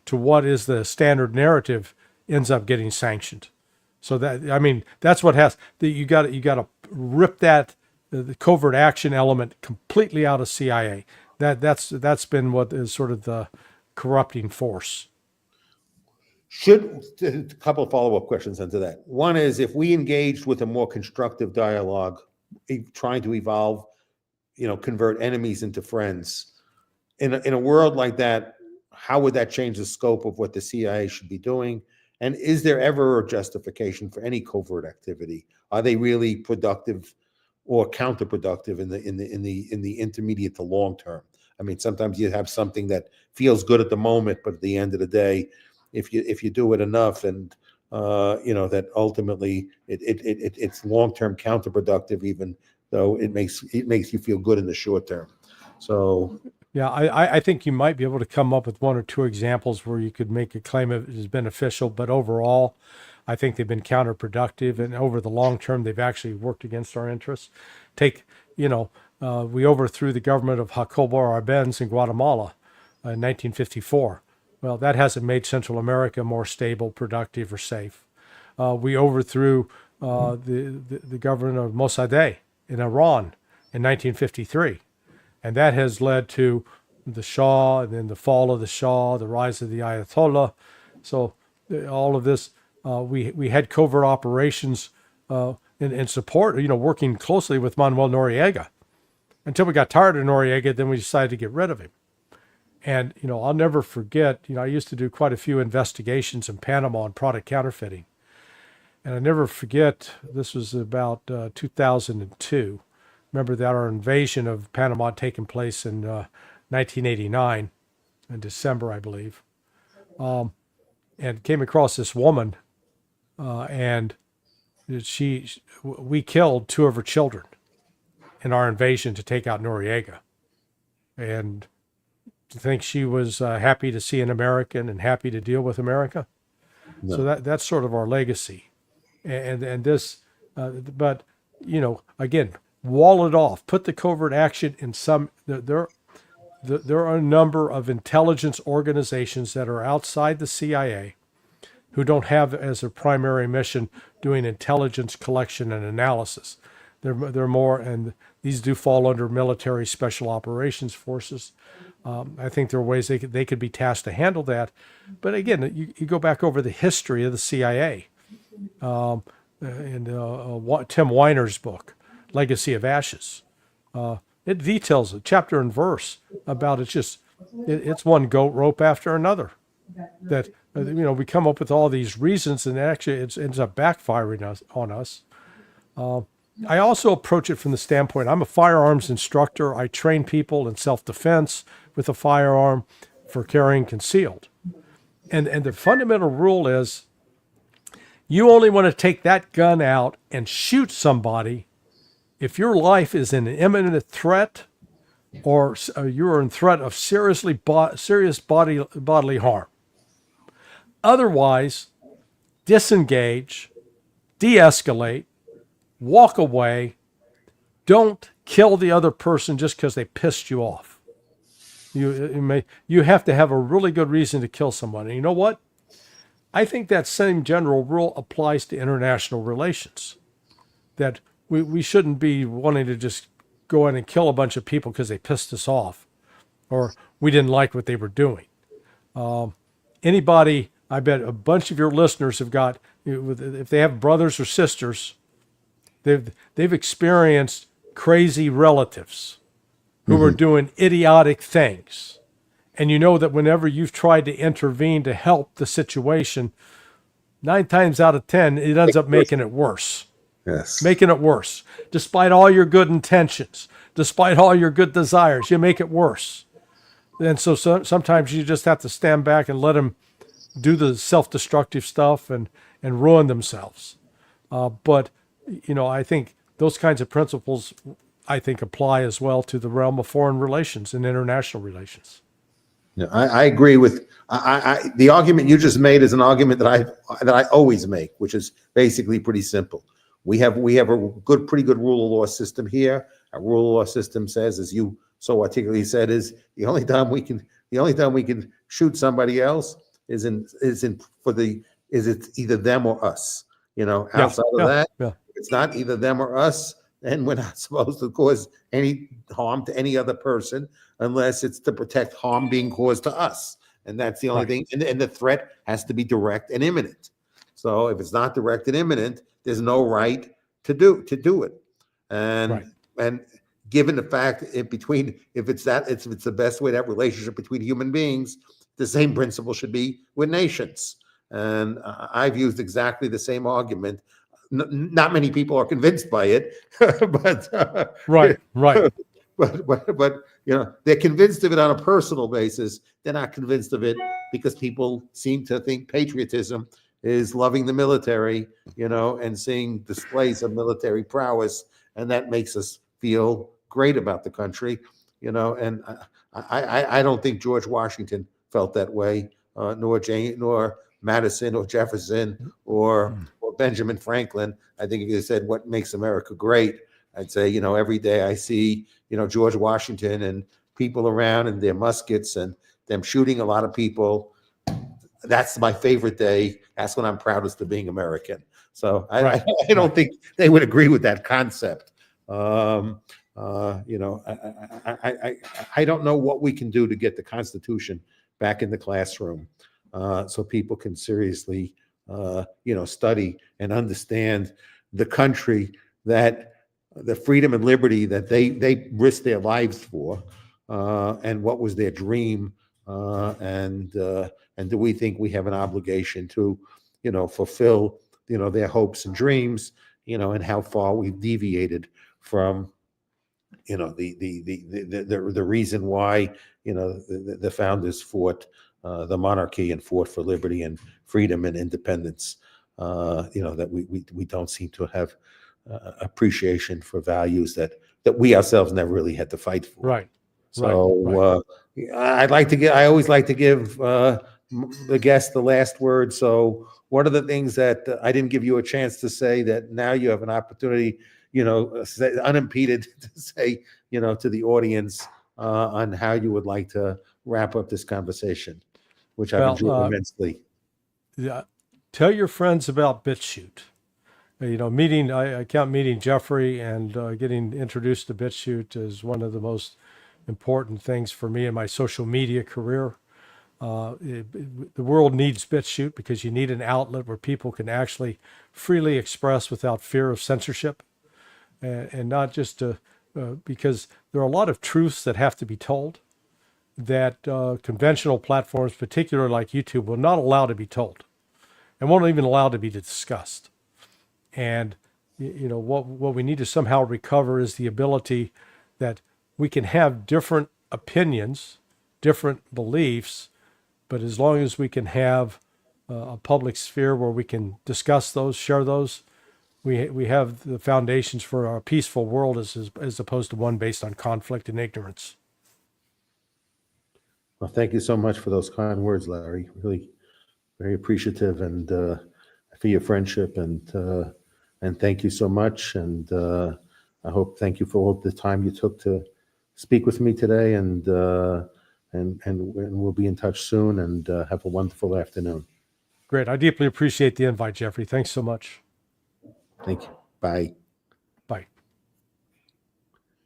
Speaker 1: to what is the standard narrative ends up getting sanctioned. So that, I mean, that's what has, you got to rip that the covert action element completely out of CIA. That's been what is sort of the corrupting force.
Speaker 2: A couple of follow-up questions into that. One is, if we engaged with a more constructive dialogue, trying to evolve, convert enemies into friends, in a world like that, how would that change the scope of what the CIA should be doing? And is there ever a justification for any covert activity? Are they really productive or counterproductive in the intermediate to long term? I mean, sometimes you have something that feels good at the moment, but at the end of the day, if you do it enough, and that ultimately it's long term counterproductive, even though it makes you feel good in the short term. So
Speaker 1: yeah, I think you might be able to come up with one or two examples where you could make a claim it is beneficial, but overall, I think they've been counterproductive, and over the long term, they've actually worked against our interests. We overthrew the government of Jacobo Arbenz in Guatemala in 1954. Well, that hasn't made Central America more stable, productive, or safe. We overthrew the government of Mossadegh in Iran in 1953. And that has led to the Shah, and then the fall of the Shah, the rise of the Ayatollah. So all of this, we had covert operations in support, working closely with Manuel Noriega. Until we got tired of Noriega, then we decided to get rid of him. And, I'll never forget, I used to do quite a few investigations in Panama on product counterfeiting. And I never forget, this was about 2002. Remember that our invasion of Panama had taken place in 1989, in December, I believe. And came across this woman, and we killed two of her children in our invasion to take out Noriega. And to think she was happy to see an American and happy to deal with America. No. So that's sort of our legacy. And this, but, again, wall it off, put the covert action in some, there are a number of intelligence organizations that are outside the CIA who don't have as their primary mission doing intelligence collection and analysis. They're more, and these do fall under military special operations forces. I think there are ways they could be tasked to handle that. But again, you go back over the history of the CIA in Tim Weiner's book, Legacy of Ashes. It details a chapter and verse about it's one goat rope after another. That we come up with all these reasons, and actually it ends up backfiring on us. I also approach it from the standpoint, I'm a firearms instructor. I train people in self-defense with a firearm for carrying concealed. And the fundamental rule is you only want to take that gun out and shoot somebody if your life is in an imminent threat, or you're in threat of serious bodily harm. Otherwise, disengage, de-escalate, walk away. Don't kill the other person just because they pissed you off. You have to have a really good reason to kill someone. And you know what? I think that same general rule applies to international relations. That we shouldn't be wanting to just go in and kill a bunch of people because they pissed us off or we didn't like what they were doing. Anybody, I bet a bunch of your listeners have got, if they have brothers or sisters, they've experienced crazy relatives who are doing idiotic things. And you know that whenever you've tried to intervene to help the situation, 9 times out of 10, it ends up making it worse.
Speaker 2: Yes.
Speaker 1: Making it worse. Despite all your good intentions, despite all your good desires, you make it worse. And so sometimes you just have to stand back and let them do the self-destructive stuff and ruin themselves. But I think those kinds of principles, apply as well to the realm of foreign relations and international relations.
Speaker 2: Yeah, I agree with the argument you just made is an argument that I always make, which is basically pretty simple. We have a pretty good rule of law system here. Our rule of law system says, as you so articulately said, is the only time we can shoot somebody else is it's either them or us.
Speaker 1: Yeah,
Speaker 2: Outside of
Speaker 1: yeah,
Speaker 2: that,
Speaker 1: yeah.
Speaker 2: it's not either them or us, and we're not supposed to cause any harm to any other person unless it's to protect harm being caused to us. And that's the only
Speaker 1: Right.
Speaker 2: thing. And the threat has to be direct and imminent. So if it's not direct and imminent, there's no right to do it.
Speaker 1: Right.
Speaker 2: And given the fact if it's the best way to have relationship between human beings, the same principle should be with nations. And I've used exactly the same argument. Not many people are convinced by it, but
Speaker 1: Right. Right.
Speaker 2: but they're convinced of it on a personal basis. They're not convinced of it because people seem to think patriotism is loving the military, and seeing displays of military prowess, and that makes us feel great about the country, And I don't think George Washington felt that way, nor Madison or Jefferson or Benjamin Franklin. I think if you said what makes America great, I'd say, every day I see, George Washington and people around and their muskets and them shooting a lot of people. That's my favorite day. That's when I'm proudest of being American. So
Speaker 1: Right.
Speaker 2: I don't think they would agree with that concept. I don't know what we can do to get the Constitution back in the classroom, so people can seriously, study and understand the country that the freedom and liberty that they risked their lives for, and what was their dream, and do we think we have an obligation to, fulfill, their hopes and dreams, and how far we've deviated from, the reason why, the founders fought the monarchy and fought for liberty and freedom and independence. That we don't seem to have appreciation for values that we ourselves never really had to fight for.
Speaker 1: Right.
Speaker 2: So I always like to give the guest the last word. So what are the things that I didn't give you a chance to say that now you have an opportunity, unimpeded to say, to the audience on how you would like to wrap up this conversation, which I've enjoyed immensely.
Speaker 1: Yeah. Tell your friends about BitChute. I count meeting Jeffrey and getting introduced to BitChute as one of the most important things for me in my social media career. The world needs BitChute because you need an outlet where people can actually freely express without fear of censorship, and not just because there are a lot of truths that have to be told that conventional platforms, particularly like YouTube, will not allow to be told and won't even allow to be discussed. And what we need to somehow recover is the ability that we can have different opinions, different beliefs, but as long as we can have a public sphere where we can discuss those, share those, we have the foundations for a peaceful world as opposed to one based on conflict and ignorance.
Speaker 2: Well, thank you so much for those kind words, Larry. Really very appreciative, and for your friendship, and thank you so much. And thank you for all the time you took to speak with me today, and we'll be in touch soon, and have a wonderful afternoon.
Speaker 1: Great. I deeply appreciate the invite, Jeffrey. Thanks so much.
Speaker 2: Thank you. Bye.